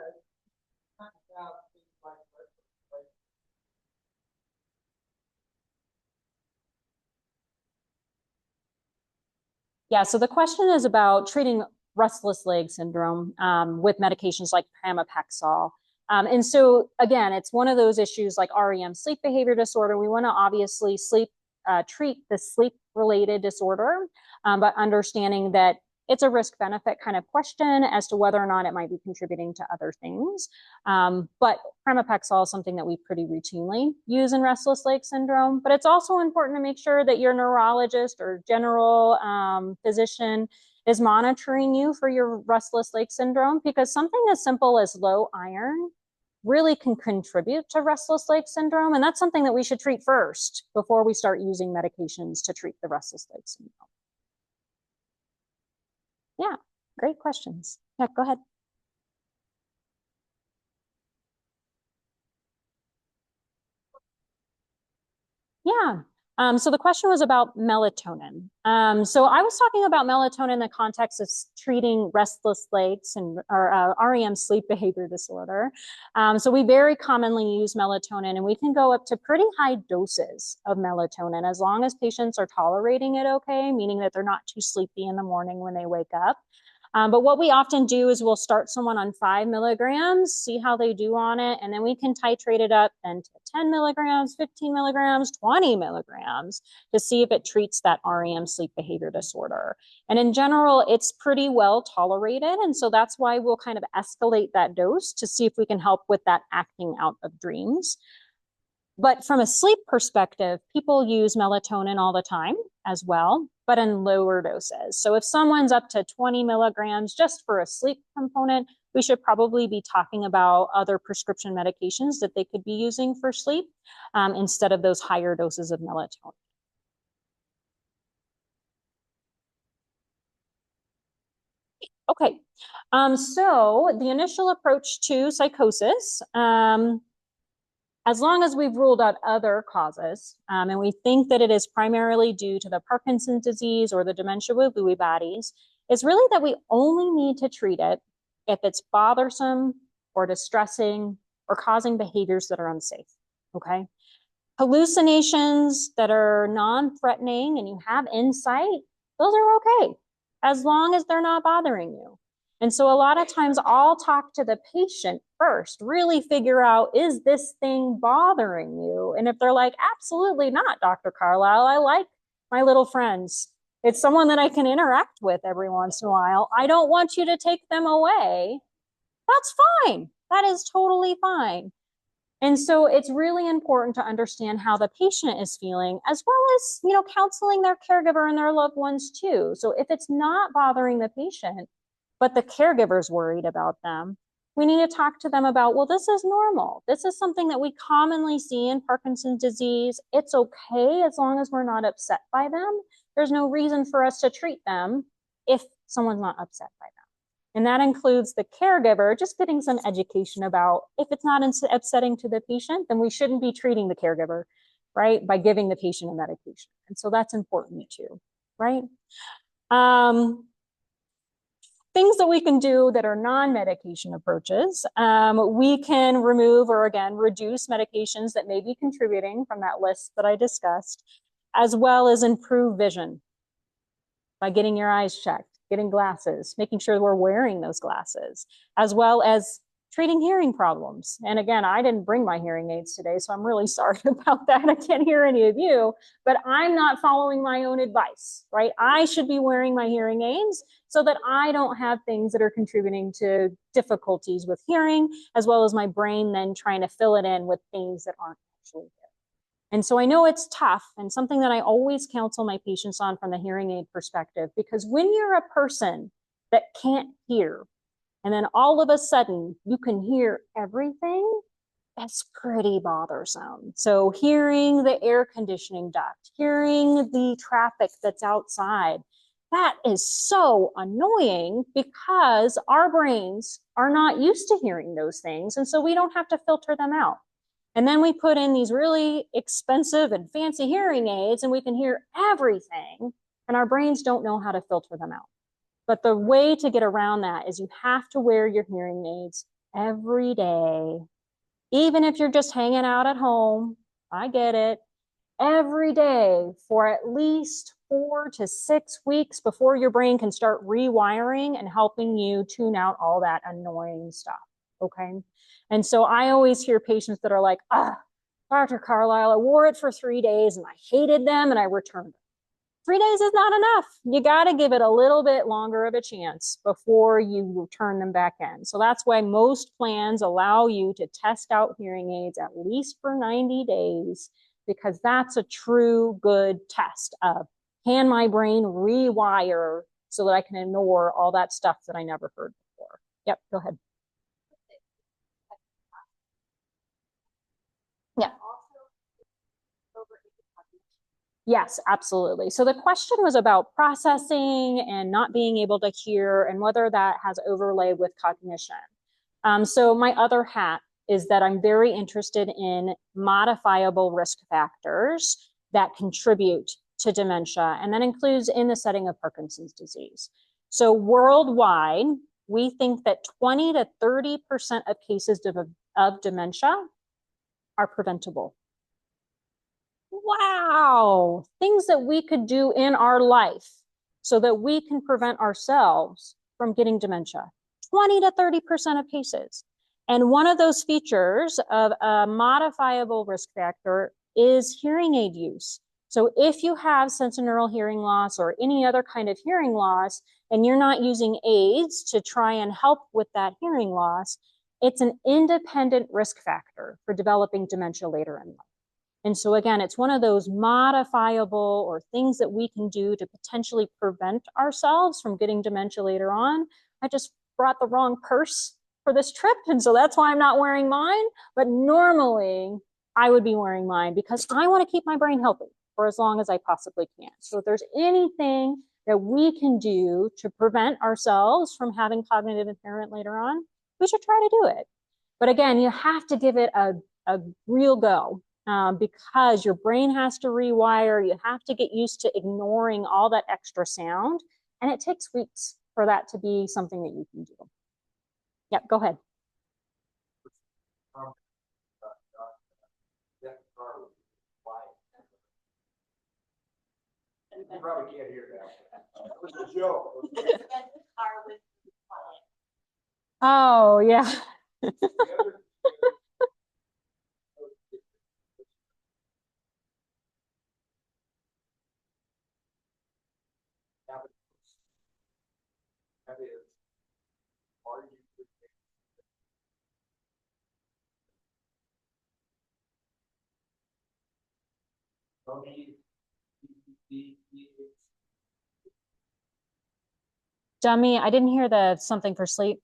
Yeah, so the question is about treating restless leg syndrome with medications like pramipexole. And so again, it's one of those issues like REM sleep behavior disorder. We want to obviously sleep treat the sleep-related disorder, but understanding that it's a risk-benefit kind of question as to whether or not it might be contributing to other things. But pramipexole is something that we pretty routinely use in restless leg syndrome. But it's also important to make sure that your neurologist or general physician is monitoring you for your restless leg syndrome, because something as simple as low iron really can contribute to restless leg syndrome. And that's something that we should treat first before we start using medications to treat the restless leg syndrome. Yeah, great questions. Yeah, go ahead. Yeah. So the question was about melatonin. So I was talking about melatonin in the context of treating restless legs and or REM sleep behavior disorder. So we very commonly use melatonin, and we can go up to pretty high doses of melatonin as long as patients are tolerating it okay, meaning that they're not too sleepy in the morning when they wake up. But what we often do is we'll start someone on 5 milligrams, see how they do on it, and then we can titrate it up then to 10 milligrams, 15 milligrams, 20 milligrams to see if it treats that REM sleep behavior disorder. And in general, it's pretty well tolerated. And so that's why we'll kind of escalate that dose to see if we can help with that acting out of dreams. But from a sleep perspective, people use melatonin all the time as well, but in lower doses. So if someone's up to 20 milligrams just for a sleep component, we should probably be talking about other prescription medications that they could be using for sleep instead of those higher doses of melatonin. Okay, so the initial approach to psychosis, as long as we've ruled out other causes, and we think that it is primarily due to the Parkinson's disease or the dementia with Lewy bodies, is really that we only need to treat it if it's bothersome or distressing or causing behaviors that are unsafe, okay? Hallucinations that are non-threatening and you have insight, those are okay, as long as they're not bothering you. And so a lot of times I'll talk to the patient first, really figure out, is this thing bothering you? And if they're like, absolutely not, Dr. Carlisle, I like my little friends. It's someone that I can interact with every once in a while. I don't want you to take them away. That's fine. That is totally fine. And so it's really important to understand how the patient is feeling, as well as, you know, counseling their caregiver and their loved ones too. So if it's not bothering the patient, but the caregiver's worried about them, we need to talk to them about, well, this is normal. This is something that we commonly see in Parkinson's disease. It's okay as long as we're not upset by them. There's no reason for us to treat them if someone's not upset by them. And that includes the caregiver just getting some education about, if it's not upsetting to the patient, then we shouldn't be treating the caregiver, right, by giving the patient a medication. And so that's important too, right? Things that we can do that are non-medication approaches. We can remove or, again, reduce medications that may be contributing from that list that I discussed, as well as improve vision by getting your eyes checked, getting glasses, making sure we're wearing those glasses, as well as treating hearing problems. And again, I didn't bring my hearing aids today, so I'm really sorry about that. I can't hear any of you, but I'm not following my own advice, right? I should be wearing my hearing aids so that I don't have things that are contributing to difficulties with hearing, as well as my brain then trying to fill it in with things that aren't actually there. And so I know it's tough, and something that I always counsel my patients on from the hearing aid perspective, because when you're a person that can't hear, and then all of a sudden you can hear everything, that's pretty bothersome. So hearing the air conditioning duct, hearing the traffic that's outside, that is so annoying because our brains are not used to hearing those things. And so we don't have to filter them out. And then we put in these really expensive and fancy hearing aids and we can hear everything, and our brains don't know how to filter them out. But the way to get around that is you have to wear your hearing aids every day. Even if you're just hanging out at home, I get it, every day for at least 4 to 6 weeks before your brain can start rewiring and helping you tune out all that annoying stuff, okay? And so I always hear patients that are like, Dr. Carlisle, I wore it for 3 days and I hated them and I returned them. 3 days is not enough. You got to give it a little bit longer of a chance before you turn them back in. So that's why most plans allow you to test out hearing aids at least for 90 days, because that's a true good test of, can my brain rewire so that I can ignore all that stuff that I never heard before? Yep, go ahead. Yeah. Yes, absolutely. So the question was about processing and not being able to hear and whether that has overlay with cognition. So my other hat is that I'm very interested in modifiable risk factors that contribute to dementia, and that includes in the setting of Parkinson's disease. So worldwide, we think that 20 to 30% of cases of dementia are preventable. Wow, things that we could do in our life so that we can prevent ourselves from getting dementia. 20 to 30% of cases. And one of those features of a modifiable risk factor is hearing aid use. So if you have sensorineural hearing loss or any other kind of hearing loss, and you're not using aids to try and help with that hearing loss, it's an independent risk factor for developing dementia later in life. And so again, it's one of those modifiable or things that we can do to potentially prevent ourselves from getting dementia later on. I just brought the wrong purse for this trip, and so that's why I'm not wearing mine. But normally I would be wearing mine because I want to keep my brain healthy for as long as I possibly can. So if there's anything that we can do to prevent ourselves from having cognitive impairment later on, we should try to do it. But again, you have to give it a real go. Because your brain has to rewire, you have to get used to ignoring all that extra sound, and it takes weeks for that to be something that you can do. Yep, go ahead. You probably can't hear that. It was a joke. Oh, yeah. Dummy, I didn't hear the something for sleep.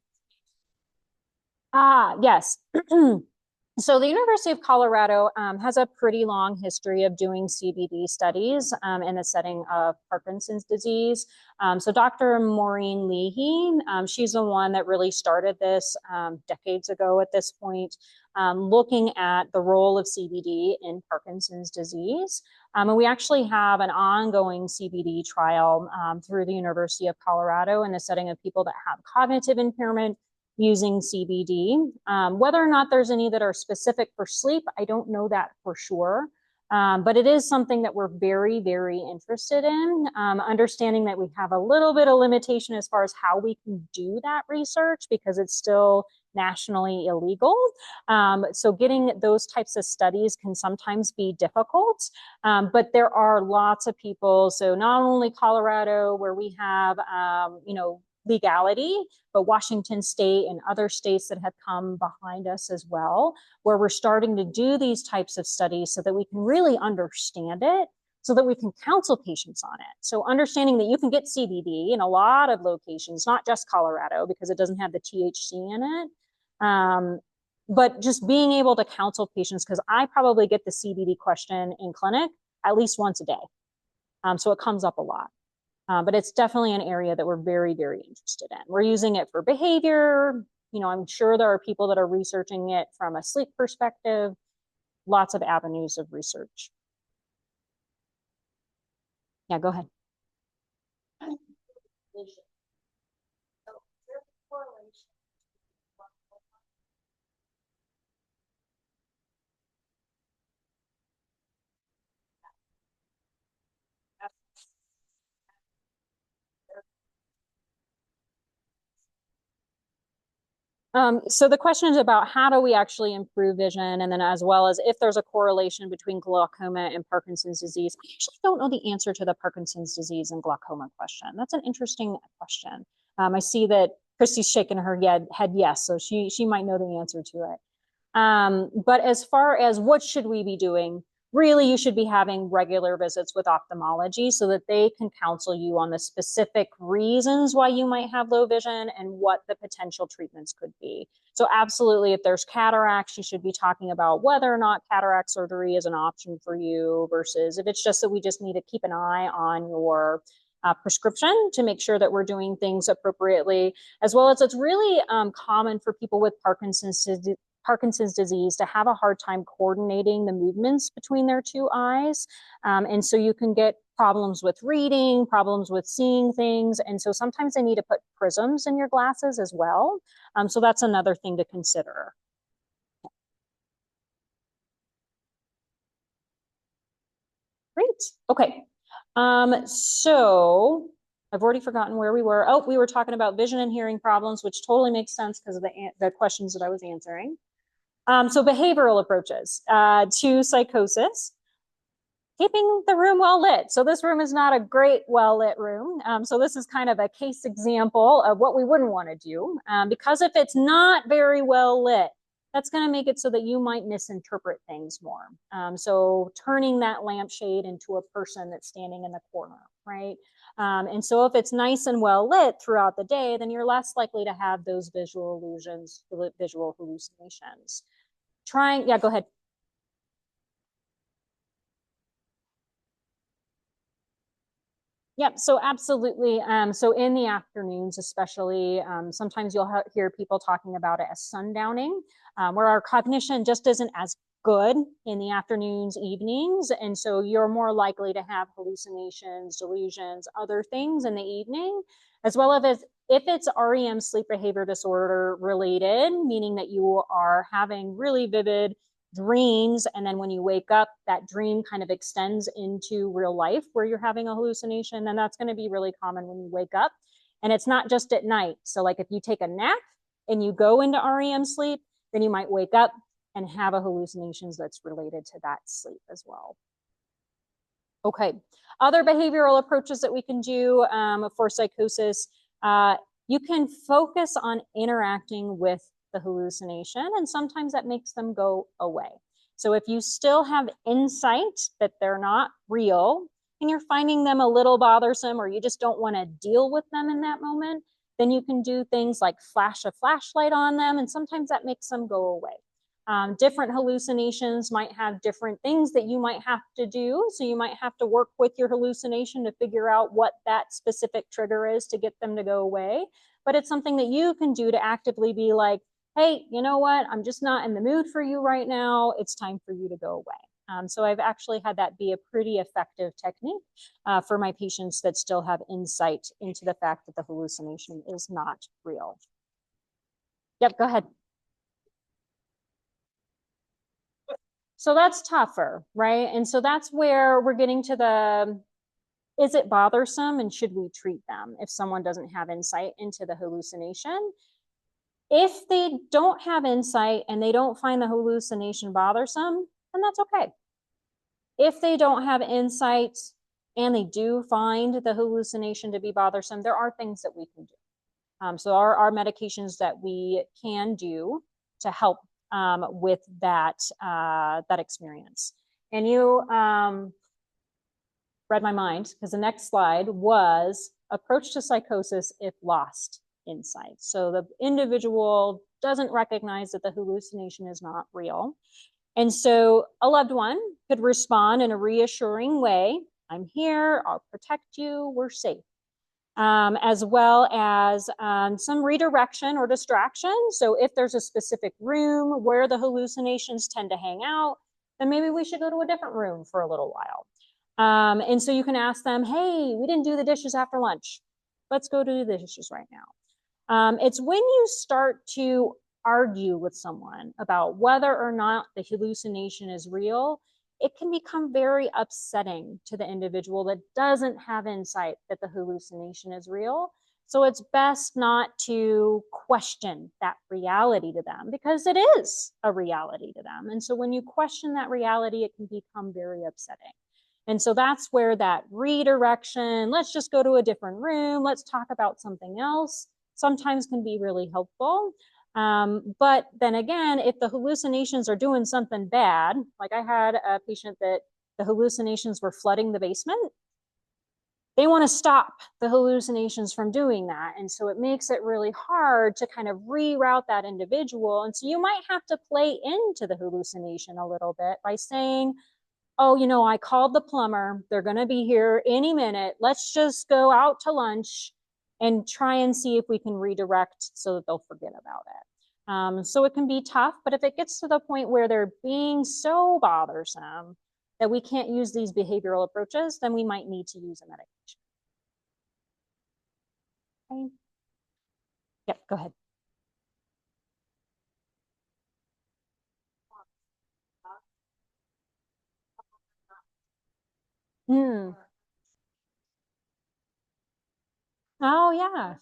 Ah, yes. So the University of Colorado has a pretty long history of doing CBD studies in the setting of Parkinson's disease. So Dr. Maureen Leahy, she's the one that really started this decades ago at this point, looking at the role of CBD in Parkinson's disease. And we actually have an ongoing CBD trial through the University of Colorado in the setting of people that have cognitive impairment, using CBD. Whether or not there's any that are specific for sleep, I don't know that for sure. But it is something that we're very, very interested in, understanding that we have a little bit of limitation as far as how we can do that research because it's still nationally illegal. So getting those types of studies can sometimes be difficult, but there are lots of people. So not only Colorado, where we have, legality, but Washington State and other states that have come behind us as well, where we're starting to do these types of studies so that we can really understand it, so that we can counsel patients on it. So understanding that you can get CBD in a lot of locations, not just Colorado, because it doesn't have the THC in it. But just being able to counsel patients, because I probably get the CBD question in clinic at least once a day. So it comes up a lot. But it's definitely an area that we're very, very interested in. We're using it for behavior. I'm sure there are people that are researching it from a sleep perspective. Lots of avenues of research. Yeah, go ahead. So the question is about how do we actually improve vision, and then as well as if there's a correlation between glaucoma and Parkinson's disease. I actually don't know the answer to the Parkinson's disease and glaucoma question. That's an interesting question. I see that Christy's shaking her head yes, so she might know the answer to it. But as far as what should we be doing, really you should be having regular visits with ophthalmology so that they can counsel you on the specific reasons why you might have low vision and what the potential treatments could be. So absolutely, if there's cataracts, you should be talking about whether or not cataract surgery is an option for you versus if it's just that we just need to keep an eye on your prescription to make sure that we're doing things appropriately, as well as it's really common for people with Parkinson's disease to have a hard time coordinating the movements between their two eyes. And so you can get problems with reading, problems with seeing things. And so sometimes they need to put prisms in your glasses as well. So that's another thing to consider. Great. Okay. So I've already forgotten where we were. Oh, we were talking about vision and hearing problems, which totally makes sense because of the questions that I was answering. So behavioral approaches to psychosis. Keeping the room well lit. So this room is not a great well lit room. So this is kind of a case example of what we wouldn't want to do. Because if it's not very well lit, that's going to make it so that you might misinterpret things more. So turning that lampshade into a person that's standing in the corner, right? And so if it's nice and well lit throughout the day, then you're less likely to have those visual illusions, visual hallucinations. Yeah, go ahead. Yep, so absolutely. So in the afternoons, especially, sometimes you'll hear people talking about it as sundowning, where our cognition just isn't as good in the afternoons, evenings. And so you're more likely to have hallucinations, delusions, other things in the evening, as well as if it's REM, sleep behavior disorder related, meaning that you are having really vivid dreams, and then when you wake up, that dream kind of extends into real life where you're having a hallucination, then that's going to be really common when you wake up. And it's not just at night. So like if you take a nap and you go into REM sleep, then you might wake up and have a hallucinations that's related to that sleep as well. Okay, other behavioral approaches that we can do for psychosis, you can focus on interacting with the hallucination, and sometimes that makes them go away. So if you still have insight that they're not real and you're finding them a little bothersome, or you just don't want to deal with them in that moment, then you can do things like flash a flashlight on them, and sometimes that makes them go away. Different hallucinations might have different things that you might have to do. So you might have to work with your hallucination to figure out what that specific trigger is to get them to go away. But it's something that you can do to actively be like, hey, you know what? I'm just not in the mood for you right now. It's time for you to go away. So I've actually had that be a pretty effective technique for my patients that still have insight into the fact that the hallucination is not real. Yep, go ahead. So that's tougher, right? And so that's where we're getting to the, is it bothersome and should we treat them if someone doesn't have insight into the hallucination? If they don't have insight and they don't find the hallucination bothersome, then that's okay. If they don't have insight and they do find the hallucination to be bothersome, there are things that we can do. So there are medications that we can do to help with that experience. And you read my mind, because the next slide was approach to psychosis if lost insight. So the individual doesn't recognize that the hallucination is not real. And so a loved one could respond in a reassuring way. I'm here, I'll protect you, we're safe. As well as some redirection or distraction. So if there's a specific room where the hallucinations tend to hang out, then maybe we should go to a different room for a little while. And so you can ask them, hey, we didn't do the dishes after lunch. Let's go do the dishes right now. It's when you start to argue with someone about whether or not the hallucination is real, it can become very upsetting to the individual that doesn't have insight that the hallucination is real. So it's best not to question that reality to them, because it is a reality to them. And so when you question that reality, it can become very upsetting. And so that's where that redirection, let's just go to a different room, let's talk about something else, sometimes can be really helpful. But then again, if the hallucinations are doing something bad, like I had a patient that the hallucinations were flooding the basement, they want to stop the hallucinations from doing that. And so it makes it really hard to kind of reroute that individual. And so you might have to play into the hallucination a little bit by saying, oh, you know, I called the plumber. They're going to be here any minute. Let's just go out to lunch and try and see if we can redirect so that they'll forget about it. So it can be tough, but if it gets to the point where they're being so bothersome that we can't use these behavioral approaches, then we might need to use a medication. Okay. Yep, go ahead. Oh, yeah.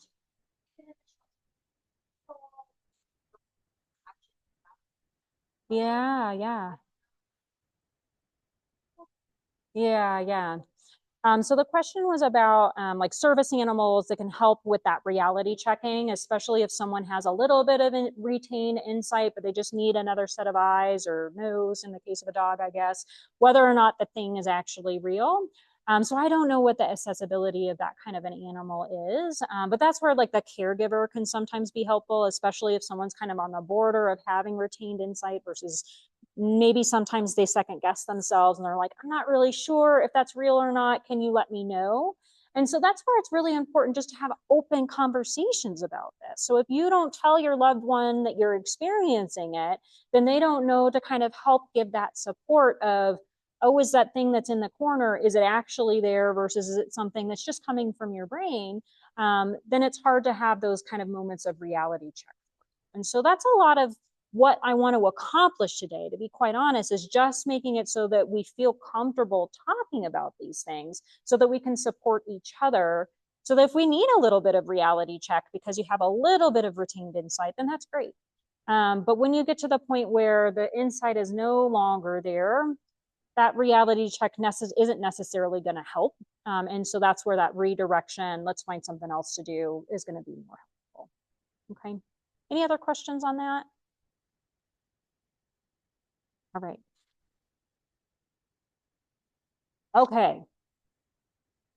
Yeah, yeah. Yeah, yeah. So the question was about like service animals that can help with that reality checking, especially if someone has a little bit of retained insight, but they just need another set of eyes or nose in the case of a dog, I guess, whether or not the thing is actually real. So I don't know what the accessibility of that kind of an animal is, but that's where like the caregiver can sometimes be helpful, especially if someone's kind of on the border of having retained insight versus maybe sometimes they second guess themselves and they're like, I'm not really sure if that's real or not. Can you let me know? And so that's where it's really important just to have open conversations about this. So if you don't tell your loved one that you're experiencing it, then they don't know to kind of help give that support of, oh, is that thing that's in the corner, is it actually there versus is it something that's just coming from your brain? Then it's hard to have those kind of moments of reality check. And so that's a lot of what I want to accomplish today, to be quite honest, is just making it so that we feel comfortable talking about these things so that we can support each other. So that if we need a little bit of reality check because you have a little bit of retained insight, then that's great. But when you get to the point where the insight is no longer there, that reality check isn't necessarily going to help. And so that's where that redirection, let's find something else to do, is going to be more helpful. Okay. Any other questions on that? All right. Okay.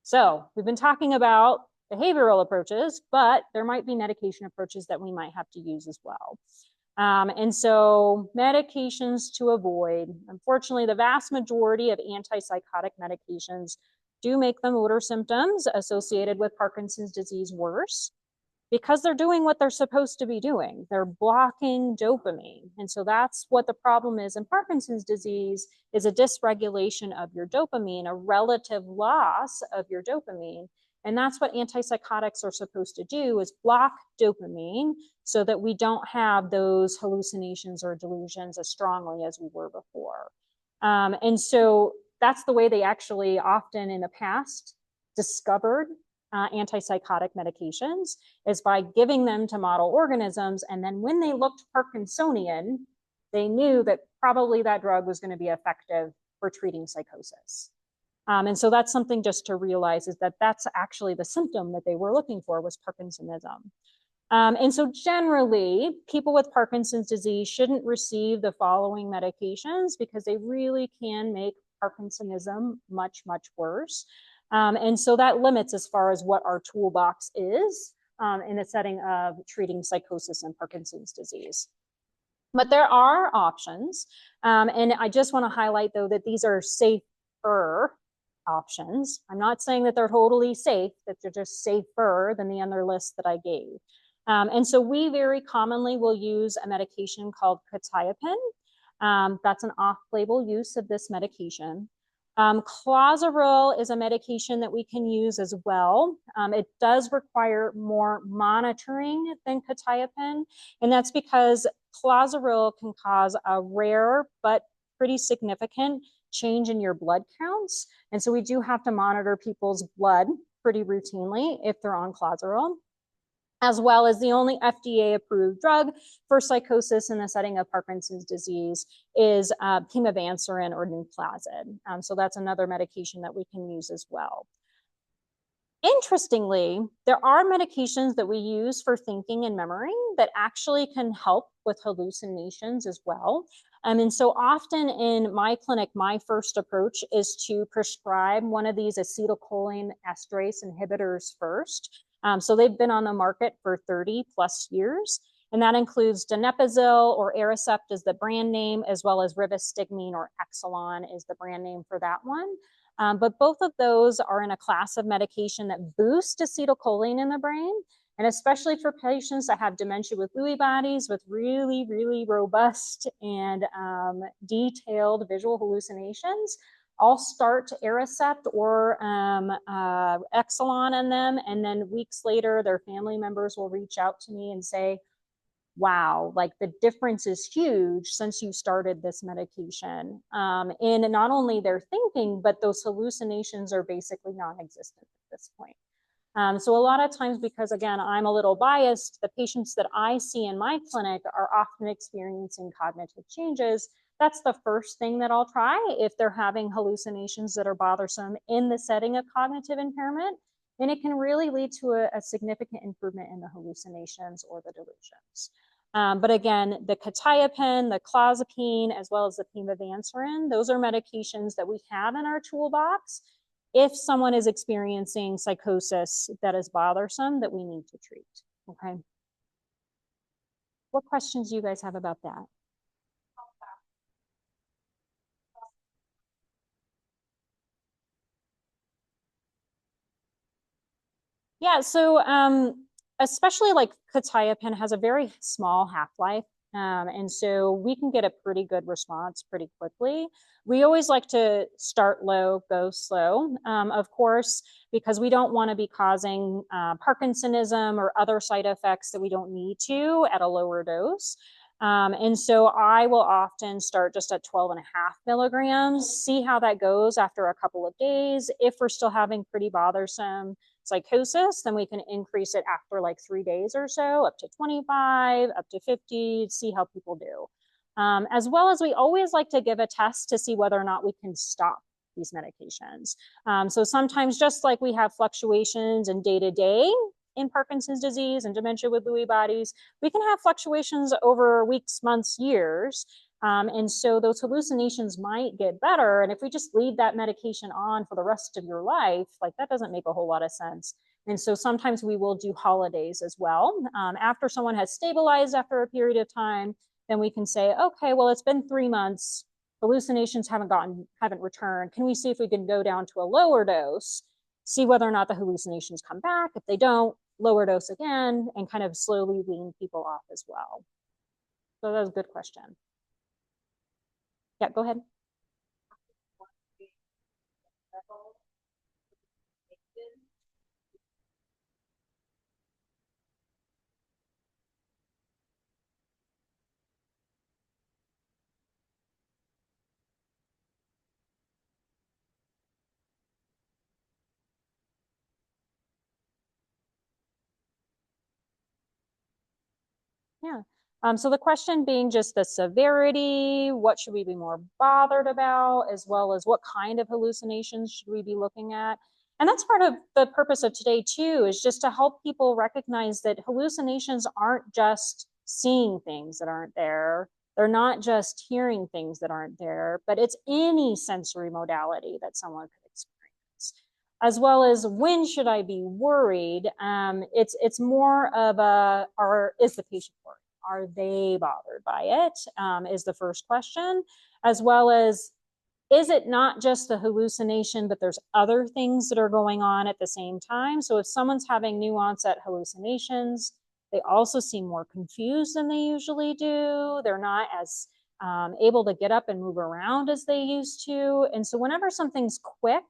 So we've been talking about behavioral approaches, but there might be medication approaches that we might have to use as well. And so medications to avoid, unfortunately, the vast majority of antipsychotic medications do make the motor symptoms associated with Parkinson's disease worse, because they're doing what they're supposed to be doing. They're blocking dopamine. And so that's what the problem is in Parkinson's disease, is a dysregulation of your dopamine, a relative loss of your dopamine. And that's what antipsychotics are supposed to do, is block dopamine so that we don't have those hallucinations or delusions as strongly as we were before. And so that's the way they actually often in the past discovered antipsychotic medications, is by giving them to model organisms. And then when they looked Parkinsonian, they knew that probably that drug was going to be effective for treating psychosis. And so that's something just to realize, is that that's actually the symptom that they were looking for, was Parkinsonism. And so generally, people with Parkinson's disease shouldn't receive the following medications because they really can make Parkinsonism much, much worse. And so that limits as far as what our toolbox is in the setting of treating psychosis and Parkinson's disease. But there are options. And I just want to highlight, though, that these are safer options. I'm not saying that they're totally safe, that they're just safer than the other list that I gave. And so we very commonly will use a medication called quetiapine. That's an off-label use of this medication. Clozaril is a medication that we can use as well. It does require more monitoring than quetiapine, and that's because clozaril can cause a rare but pretty significant change in your blood counts. And so we do have to monitor people's blood pretty routinely if they're on clozaril. as well as the only FDA-approved drug for psychosis in the setting of Parkinson's disease is pimavanserin or Nuplazid. So that's another medication that we can use as well. Interestingly, there are medications that we use for thinking and memory that actually can help with hallucinations as well. And so often in my clinic, my first approach is to prescribe one of these acetylcholine esterase inhibitors first. So they've been on the market for 30 plus years. And that includes donepezil or Aricept is the brand name, as well as rivastigmine or Exelon is the brand name for that one. But both of those are in a class of medication that boost acetylcholine in the brain. And especially for patients that have dementia with Lewy bodies with really, really robust and detailed visual hallucinations, I'll start Aricept or Exelon on them. And then weeks later, their family members will reach out to me and say, wow, like the difference is huge since you started this medication. In not only their thinking, but those hallucinations are basically non-existent at this point. So a lot of times, because again, I'm a little biased, the patients that I see in my clinic are often experiencing cognitive changes. That's the first thing that I'll try if they're having hallucinations that are bothersome in the setting of cognitive impairment. And it can really lead to a significant improvement in the hallucinations or the delusions. But again, the quetiapine, the clozapine, as well as the pimavanserin, those are medications that we have in our toolbox if someone is experiencing psychosis that is bothersome that we need to treat, okay? What questions do you guys have about that? Yeah, so especially like quetiapine has a very small half-life. And so we can get a pretty good response pretty quickly. We always like to start low, go slow, of course, because we don't want to be causing Parkinsonism or other side effects that we don't need to at a lower dose. And so I will often start just at 12.5 milligrams, see how that goes after a couple of days. If we're still having pretty bothersome psychosis, then we can increase it after like 3 days or so, up to 25, up to 50, see how people do. As well as we always like to give a test to see whether or not we can stop these medications. So sometimes just like we have fluctuations in day-to-day in Parkinson's disease and dementia with Lewy bodies, we can have fluctuations over weeks, months, years. And so those hallucinations might get better. And if we just leave that medication on for the rest of your life, like that doesn't make a whole lot of sense. And so sometimes we will do holidays as well. After someone has stabilized after a period of time, then we can say, okay, well, it's been 3 months. Hallucinations haven't returned. Can we see if we can go down to a lower dose, see whether or not the hallucinations come back? If they don't, lower dose again, and kind of slowly wean people off as well. So that was a good question. Yeah, go ahead. Yeah. So the question being just the severity, what should we be more bothered about, as well as what kind of hallucinations should we be looking at? And that's part of the purpose of today too, is just to help people recognize that hallucinations aren't just seeing things that aren't there. They're not just hearing things that aren't there, but it's any sensory modality that someone could experience. As well as when should I be worried? It's more of is the patient worried? Are they bothered by it? Is the first question, as well as, is it not just the hallucination, but there's other things that are going on at the same time? So if someone's having new onset hallucinations, they also seem more confused than they usually do. They're not as able to get up and move around as they used to. And so whenever something's quick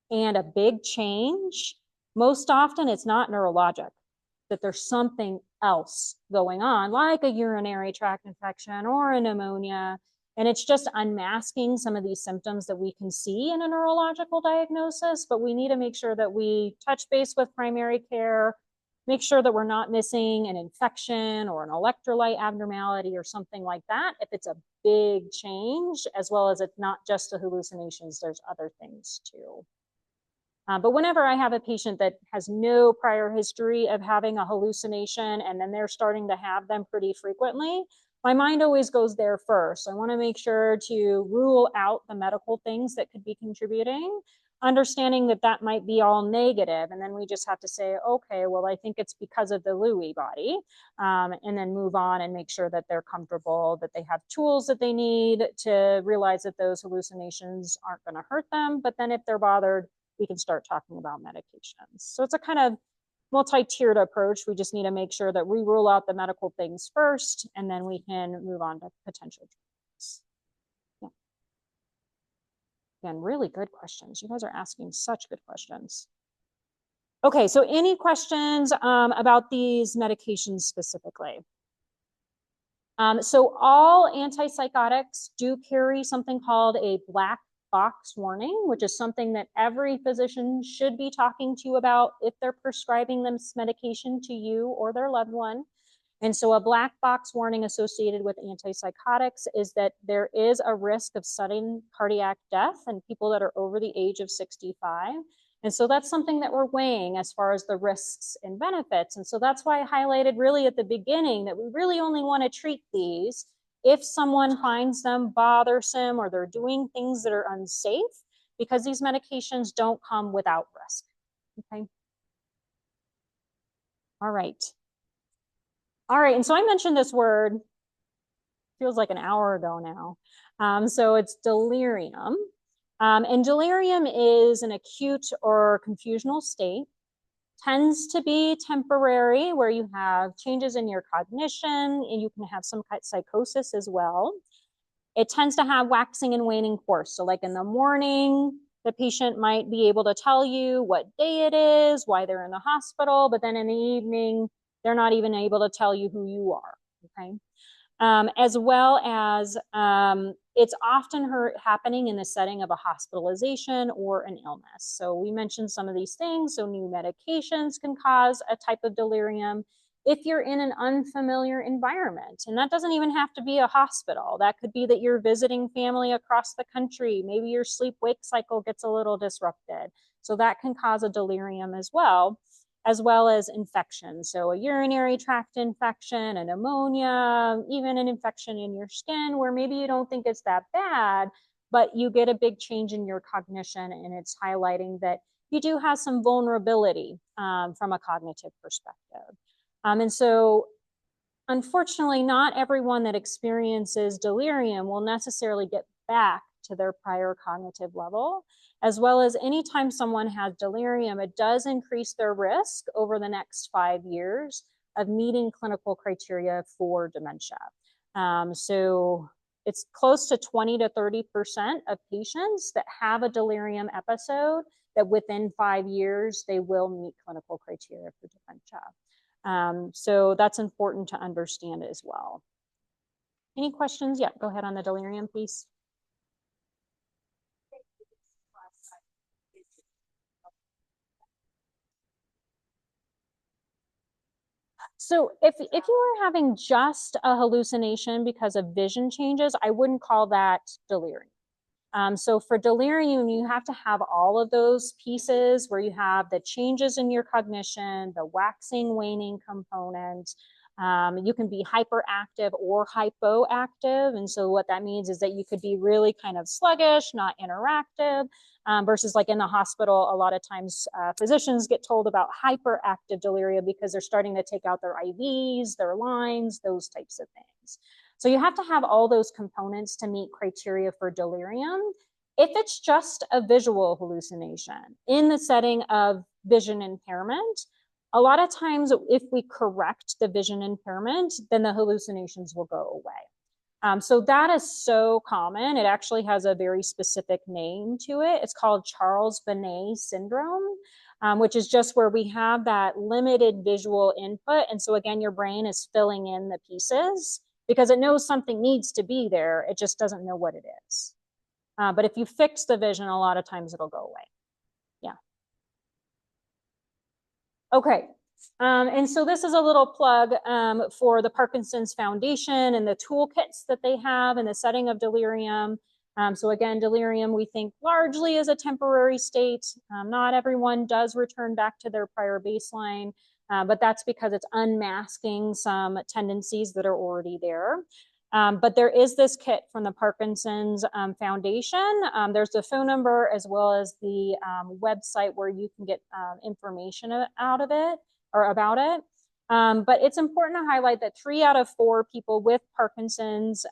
and a big change, most often it's not neurologic, that there's something else going on, like a urinary tract infection or a pneumonia. And it's just unmasking some of these symptoms that we can see in a neurological diagnosis, but we need to make sure that we touch base with primary care, make sure that we're not missing an infection or an electrolyte abnormality or something like that. If it's a big change, as well as it's not just the hallucinations, there's other things too. But whenever I have a patient that has no prior history of having a hallucination and then they're starting to have them pretty frequently, my mind always goes there first. I want to make sure to rule out the medical things that could be contributing, understanding that that might be all negative. And then we just have to say, okay, well, I think it's because of the Lewy body, and then move on and make sure that they're comfortable, that they have tools that they need to realize that those hallucinations aren't going to hurt them. But then if they're bothered, we can start talking about medications. So it's a kind of multi-tiered approach. We just need to make sure that we rule out the medical things first, and then we can move on to potential treatments. Yeah. Again, really good questions. You guys are asking such good questions. Okay, so any questions about these medications specifically? So all antipsychotics do carry something called a black box warning, which is something that every physician should be talking to you about if they're prescribing this medication to you or their loved one. And so a black box warning associated with antipsychotics is that there is a risk of sudden cardiac death in people that are over the age of 65. And so that's something that we're weighing as far as the risks and benefits. And so that's why I highlighted really at the beginning that we really only want to treat these if someone finds them bothersome or they're doing things that are unsafe, because these medications don't come without risk. Okay. All right. All right. And so I mentioned this word, feels like an hour ago now. So it's delirium. And delirium is an acute or confusional state. Tends to be temporary, where you have changes in your cognition, and you can have some psychosis as well. It tends to have waxing and waning course. So like in the morning, the patient might be able to tell you what day it is, why they're in the hospital, but then in the evening, they're not even able to tell you who you are, okay? As well as it's often happening in the setting of a hospitalization or an illness. So we mentioned some of these things. So new medications can cause a type of delirium if you're in an unfamiliar environment. And that doesn't even have to be a hospital. That could be that you're visiting family across the country. Maybe your sleep-wake cycle gets a little disrupted. So that can cause a delirium as well as infection. So a urinary tract infection, a pneumonia, even an infection in your skin where maybe you don't think it's that bad, but you get a big change in your cognition, and it's highlighting that you do have some vulnerability from a cognitive perspective. And so unfortunately, not everyone that experiences delirium will necessarily get back to their prior cognitive level, as well as anytime someone has delirium, it does increase their risk over the next 5 years of meeting clinical criteria for dementia. So it's close to 20 to 30% of patients that have a delirium episode that within 5 years, they will meet clinical criteria for dementia. So that's important to understand as well. Any questions? Yeah, go ahead on the delirium piece. So if you were having just a hallucination because of vision changes, I wouldn't call that delirium. So for delirium, you have to have all of those pieces where you have the changes in your cognition, the waxing, waning component. You can be hyperactive or hypoactive. And so what that means is that you could be really kind of sluggish, not interactive, versus like in the hospital, a lot of times physicians get told about hyperactive delirium because they're starting to take out their IVs, their lines, those types of things. So you have to have all those components to meet criteria for delirium. If it's just a visual hallucination in the setting of vision impairment, a lot of times if we correct the vision impairment, then the hallucinations will go away. So that is so common. It actually has a very specific name to it. It's called Charles-Bonnet syndrome, which is just where we have that limited visual input. And so again, your brain is filling in the pieces because it knows something needs to be there. It just doesn't know what it is. But if you fix the vision, a lot of times it'll go away. Yeah. Okay, And so this is a little plug for the Parkinson's Foundation and the toolkits that they have in the setting of delirium. So again, delirium we think largely is a temporary state. Not everyone does return back to their prior baseline, but that's because it's unmasking some tendencies that are already there. But there is this kit from the Parkinson's Foundation. There's the phone number as well as the website where you can get information out of it or about it. But it's important to highlight that 3 out of 4 people with Parkinson's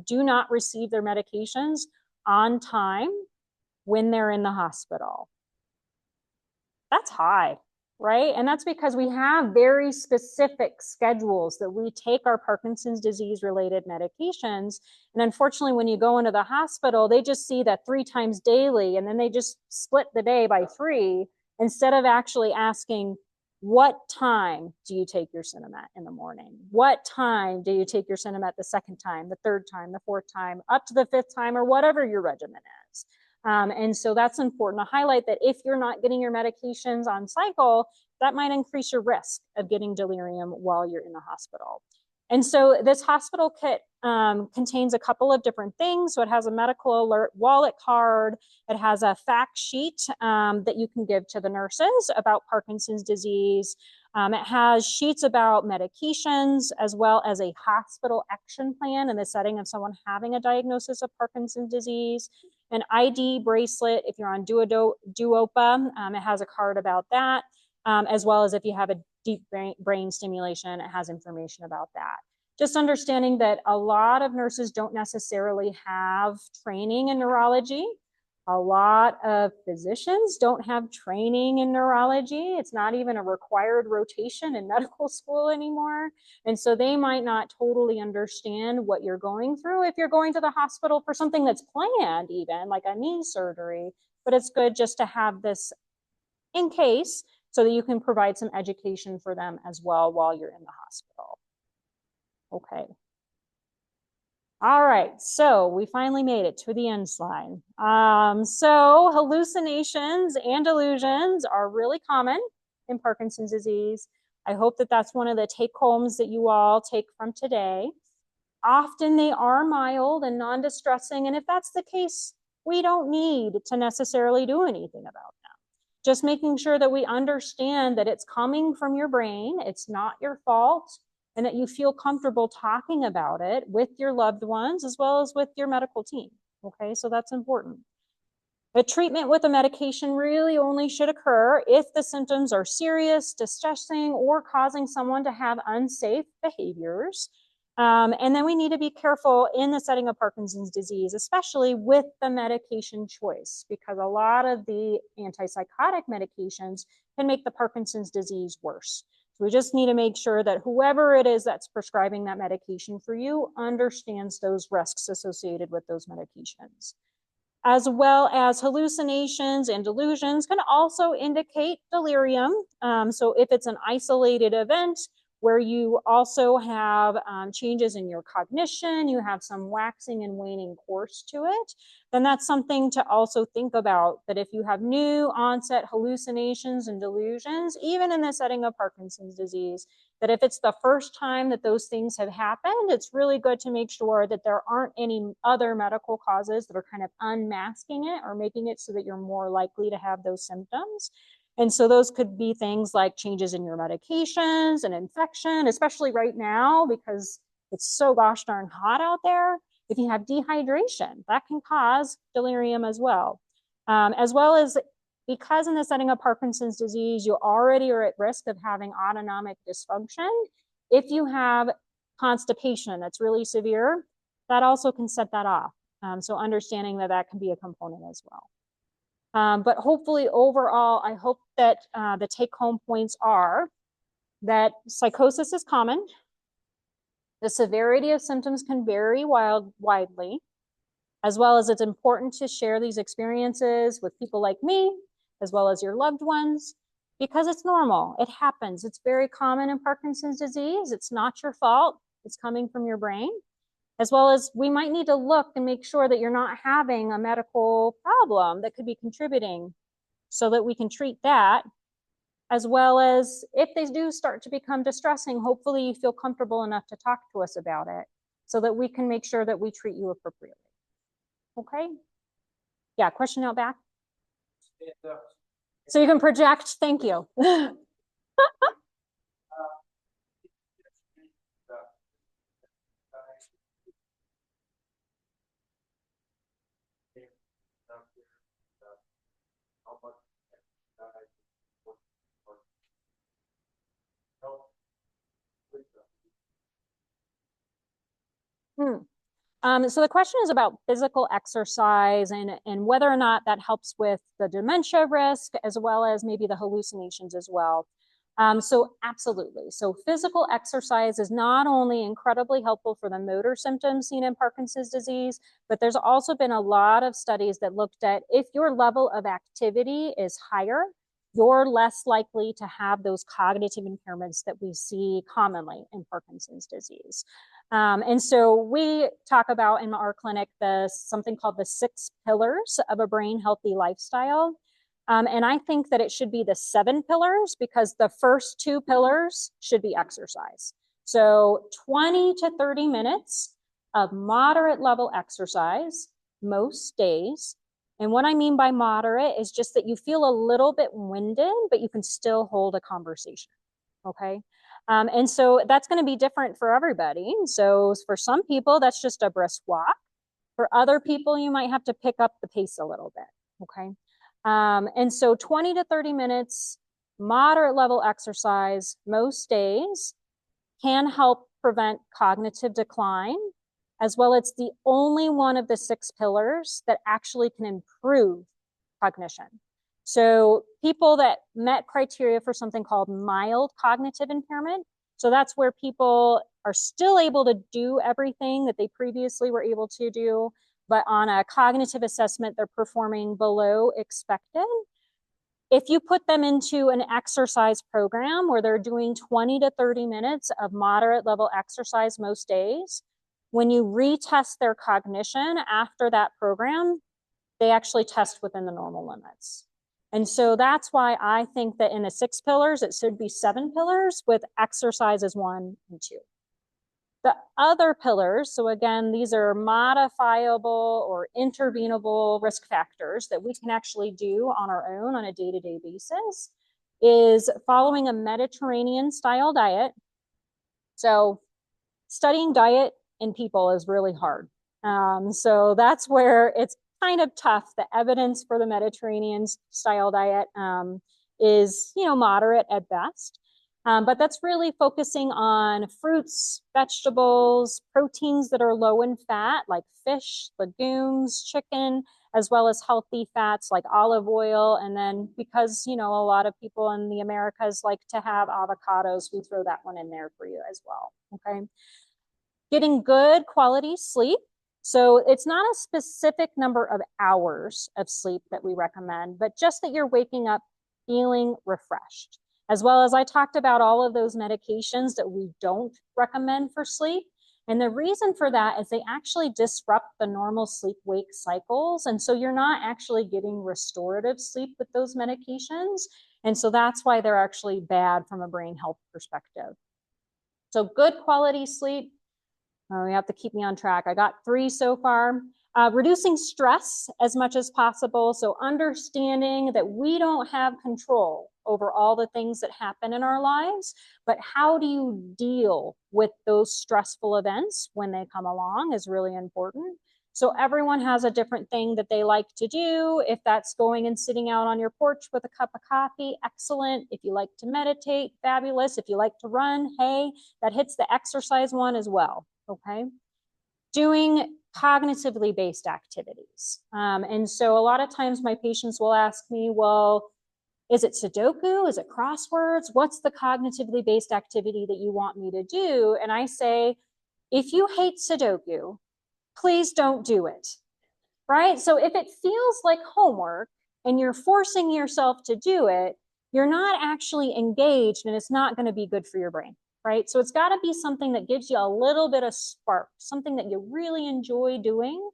do not receive their medications on time when they're in the hospital. That's high, right? And that's because we have very specific schedules that we take our Parkinson's disease related medications. And unfortunately, when you go into the hospital, they just see that 3 times daily, and then they just split the day by 3 instead of actually asking, what time do you take your Sinemet in the morning? What time do you take your Sinemet the 2nd time, the 3rd time, the 4th time, up to the 5th time, or whatever your regimen is? And so that's important to highlight, that if you're not getting your medications on cycle, that might increase your risk of getting delirium while you're in the hospital. And so this hospital kit contains a couple of different things. So it has a medical alert wallet card. It has a fact sheet that you can give to the nurses about Parkinson's disease. It has sheets about medications as well as a hospital action plan in the setting of someone having a diagnosis of Parkinson's disease. An ID bracelet if you're on Duopa. It has a card about that, as well as if you have a deep brain stimulation, it has information about that. Just understanding that a lot of nurses don't necessarily have training in neurology. A lot of physicians don't have training in neurology. It's not even a required rotation in medical school anymore. And so they might not totally understand what you're going through if you're going to the hospital for something that's planned, even like a knee surgery. But it's good just to have this in case, so that you can provide some education for them as well while you're in the hospital. Okay. All right, so we finally made it to the end slide. So hallucinations and delusions are really common in Parkinson's disease. I hope that that's one of the take-homes that you all take from today. Often they are mild and non-distressing, and if that's the case, we don't need to necessarily do anything about them. Just making sure that we understand that it's coming from your brain, it's not your fault, and that you feel comfortable talking about it with your loved ones as well as with your medical team. Okay, so that's important. The treatment with a medication really only should occur if the symptoms are serious, distressing, or causing someone to have unsafe behaviors. And then we need to be careful in the setting of Parkinson's disease, especially with the medication choice, because a lot of the antipsychotic medications can make the Parkinson's disease worse. So we just need to make sure that whoever it is that's prescribing that medication for you understands those risks associated with those medications. As well as hallucinations and delusions can also indicate delirium. So if it's an isolated event where you also have changes in your cognition, you have some waxing and waning course to it, then that's something to also think about, that if you have new onset hallucinations and delusions, even in the setting of Parkinson's disease, that if it's the first time that those things have happened, it's really good to make sure that there aren't any other medical causes that are kind of unmasking it or making it so that you're more likely to have those symptoms. And so those could be things like changes in your medications, an infection, especially right now because it's so gosh darn hot out there. If you have dehydration, that can cause delirium as well. As well as because in the setting of Parkinson's disease, you already are at risk of having autonomic dysfunction. If you have constipation that's really severe, that also can set that off. So understanding that that can be a component as well. But hopefully overall, I hope that the take-home points are that psychosis is common. The severity of symptoms can vary widely, as well as it's important to share these experiences with people like me, as well as your loved ones, because it's normal. It happens. It's very common in Parkinson's disease. It's not your fault. It's coming from your brain. As well as we might need to look and make sure that you're not having a medical problem that could be contributing so that we can treat that, as well as if they do start to become distressing, hopefully you feel comfortable enough to talk to us about it so that we can make sure that we treat you appropriately. Okay? Yeah, question out back? So you can project, thank you. So the question is about physical exercise and whether or not that helps with the dementia risk as well as maybe the hallucinations as well. So absolutely. So physical exercise is not only incredibly helpful for the motor symptoms seen in Parkinson's disease, but there's also been a lot of studies that looked at if your level of activity is higher, you're less likely to have those cognitive impairments that we see commonly in Parkinson's disease. And so we talk about in our clinic something called the 6 pillars of a brain healthy lifestyle. And I think that it should be the 7 pillars because the first 2 pillars should be exercise. So 20 to 30 minutes of moderate level exercise most days. And what I mean by moderate is just that you feel a little bit winded, but you can still hold a conversation. Okay. And so that's going to be different for everybody. So for some people, that's just a brisk walk. For other people, you might have to pick up the pace a little bit. Okay. And so 20 to 30 minutes, moderate level exercise most days can help prevent cognitive decline, as well as the only one of the 6 pillars that actually can improve cognition. So people that met criteria for something called mild cognitive impairment, so that's where people are still able to do everything that they previously were able to do, but on a cognitive assessment, they're performing below expected. If you put them into an exercise program where they're doing 20 to 30 minutes of moderate level exercise most days, when you retest their cognition after that program, they actually test within the normal limits. And so that's why I think that in the 6 pillars, it should be 7 pillars with exercise as 1 and 2. The other pillars, so again, these are modifiable or intervenable risk factors that we can actually do on our own on a day-to-day basis, is following a Mediterranean style diet. So studying diet in people is really hard. So that's where it's kind of tough. The evidence for the Mediterranean style diet is, moderate at best. But that's really focusing on fruits, vegetables, proteins that are low in fat, like fish, legumes, chicken, as well as healthy fats like olive oil. And then because, a lot of people in the Americas like to have avocados, we throw that one in there for you as well. Okay. Getting good quality sleep. So it's not a specific number of hours of sleep that we recommend, but just that you're waking up feeling refreshed. As well as I talked about all of those medications that we don't recommend for sleep. And the reason for that is they actually disrupt the normal sleep-wake cycles. And so you're not actually getting restorative sleep with those medications. And so that's why they're actually bad from a brain health perspective. So good quality sleep. You have to keep me on track. I got 3 so far. Reducing stress as much as possible. So understanding that we don't have control over all the things that happen in our lives, but how do you deal with those stressful events when they come along is really important. So everyone has a different thing that they like to do. If that's going and sitting out on your porch with a cup of coffee, excellent. If you like to meditate, fabulous. If you like to run, hey, that hits the exercise one as well. Okay. Doing cognitively based activities. And so a lot of times my patients will ask me, well, is it Sudoku? Is it crosswords? What's the cognitively based activity that you want me to do? And I say, if you hate Sudoku, please don't do it, right? So if it feels like homework and you're forcing yourself to do it, you're not actually engaged and it's not going to be good for your brain. Right? So it's got to be something that gives you a little bit of spark, something that you really enjoy doing.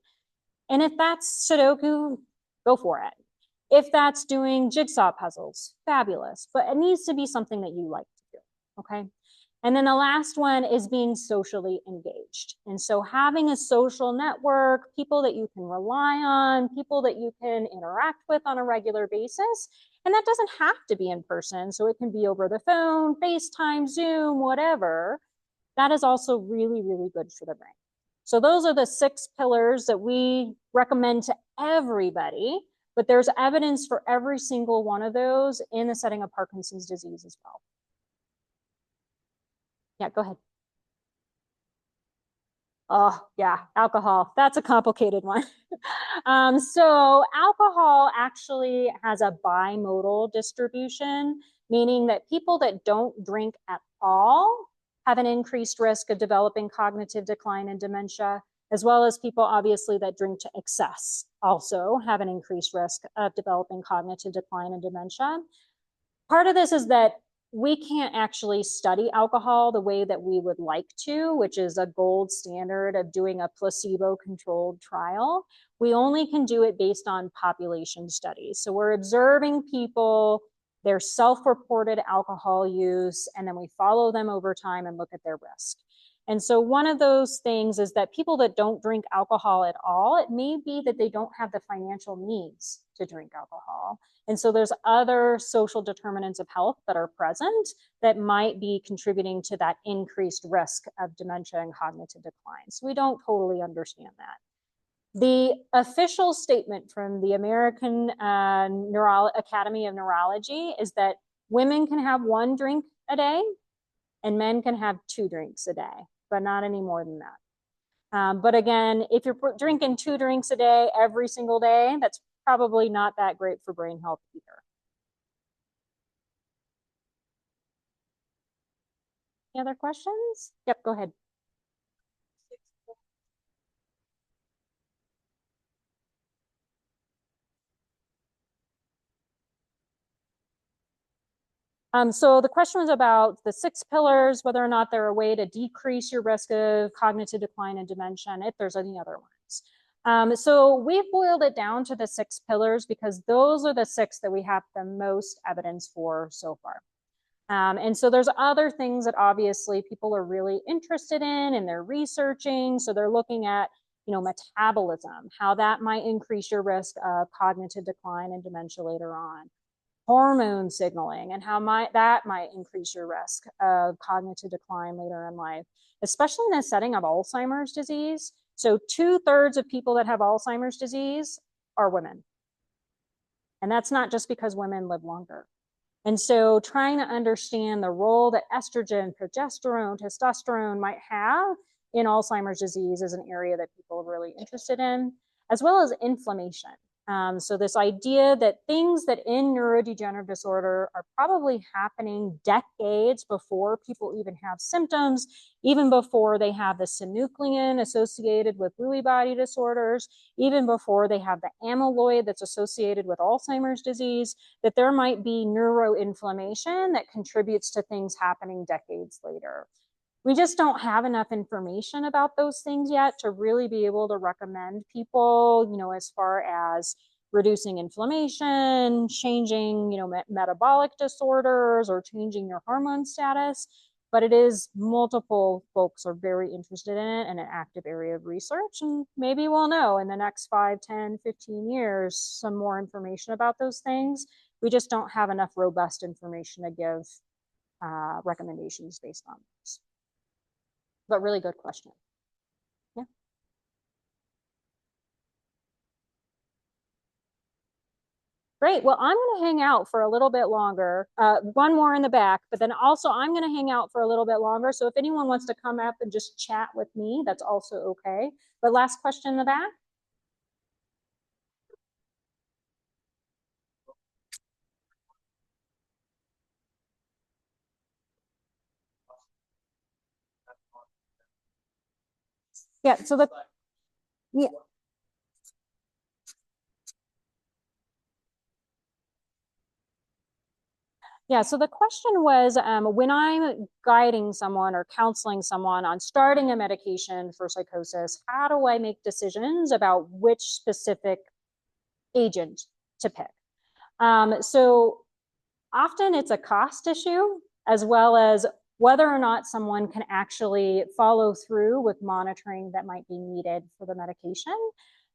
And if that's Sudoku, go for it. If that's doing jigsaw puzzles, fabulous, but it needs to be something that you like to do, okay? And then the last one is being socially engaged. And so having a social network, people that you can rely on, people that you can interact with on a regular basis. And that doesn't have to be in person. So it can be over the phone, FaceTime, Zoom, whatever. That is also really, really good for the brain. So those are the 6 pillars that we recommend to everybody, but there's evidence for every single one of those in the setting of Parkinson's disease as well. Yeah, go ahead. Oh, yeah, alcohol. That's a complicated one. So alcohol actually has a bimodal distribution, meaning that people that don't drink at all have an increased risk of developing cognitive decline and dementia, as well as people obviously that drink to excess also have an increased risk of developing cognitive decline and dementia. Part of this is that we can't actually study alcohol the way that we would like to, which is a gold standard of doing a placebo-controlled trial. We only can do it based on population studies. So we're observing people, their self-reported alcohol use, and then we follow them over time and look at their risk. And so one of those things is that people that don't drink alcohol at all, it may be that they don't have the financial means to drink alcohol. And so there's other social determinants of health that are present that might be contributing to that increased risk of dementia and cognitive decline. So we don't totally understand that. The official statement from the American Academy of Neurology is that women can have 1 drink a day and men can have 2 drinks a day, but not any more than that. But again, if you're drinking 2 drinks a day every single day, that's probably not that great for brain health either. Any other questions? Yep, go ahead. So the question was about the 6 pillars, whether or not they're a way to decrease your risk of cognitive decline and dementia, and if there's any other ones. So we've boiled it down to the 6 pillars because those are the 6 that we have the most evidence for so far. And so there's other things that obviously people are really interested in and they're researching. So they're looking at, metabolism, how that might increase your risk of cognitive decline and dementia later on. Hormone signaling and how that might increase your risk of cognitive decline later in life, especially in the setting of Alzheimer's disease. So 2/3 of people that have Alzheimer's disease are women. And that's not just because women live longer. And so trying to understand the role that estrogen, progesterone, testosterone might have in Alzheimer's disease is an area that people are really interested in, as well as inflammation. So this idea that things that in neurodegenerative disorder are probably happening decades before people even have symptoms, even before they have the synuclein associated with Lewy body disorders, even before they have the amyloid that's associated with Alzheimer's disease, that there might be neuroinflammation that contributes to things happening decades later. We just don't have enough information about those things yet to really be able to recommend people, as far as reducing inflammation, changing, metabolic disorders or changing your hormone status. But it is multiple folks are very interested in it and an active area of research. And maybe we'll know in the next 5, 10, 15 years, some more information about those things. We just don't have enough robust information to give recommendations based on those. But really good question. Yeah. Great. Well, I'm going to hang out for a little bit longer. One more in the back, but then also I'm going to hang out for a little bit longer. So if anyone wants to come up and just chat with me, that's also okay. But last question in the back. Yeah. So yeah. Yeah, so the question was, when I'm guiding someone or counseling someone on starting a medication for psychosis, how do I make decisions about which specific agent to pick? So often it's a cost issue, as well as whether or not someone can actually follow through with monitoring that might be needed for the medication,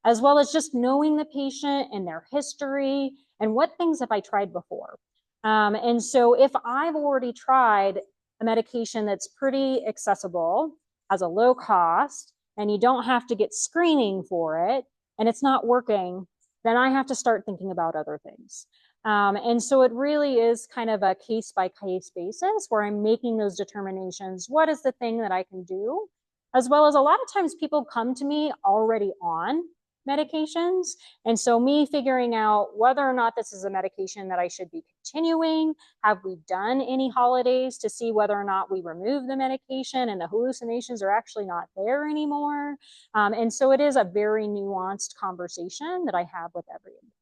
as well as just knowing the patient and their history and what things have I tried before. And so if I've already tried a medication that's pretty accessible, has a low cost, and you don't have to get screening for it, and it's not working, then I have to start thinking about other things. And so it really is kind of a case by case basis where I'm making those determinations. What is the thing that I can do? As well as a lot of times people come to me already on medications. And so me figuring out whether or not this is a medication that I should be continuing. Have we done any holidays to see whether or not we remove the medication and the hallucinations are actually not there anymore? And so it is a very nuanced conversation that I have with everyone.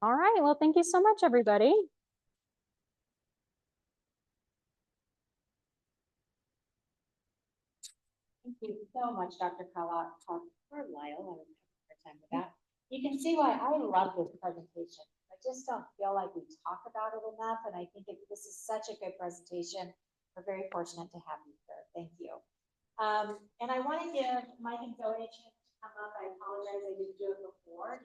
All right, well, thank you so much, everybody. Thank you so much, Dr. Carlisle. I was having a hard time with that. You can see why I love this presentation. I just don't feel like we talk about it enough, and I think this is such a good presentation. We're very fortunate to have you here. Thank you. And I want to give Mike and Zoe a chance to come up. I apologize, I didn't do it before.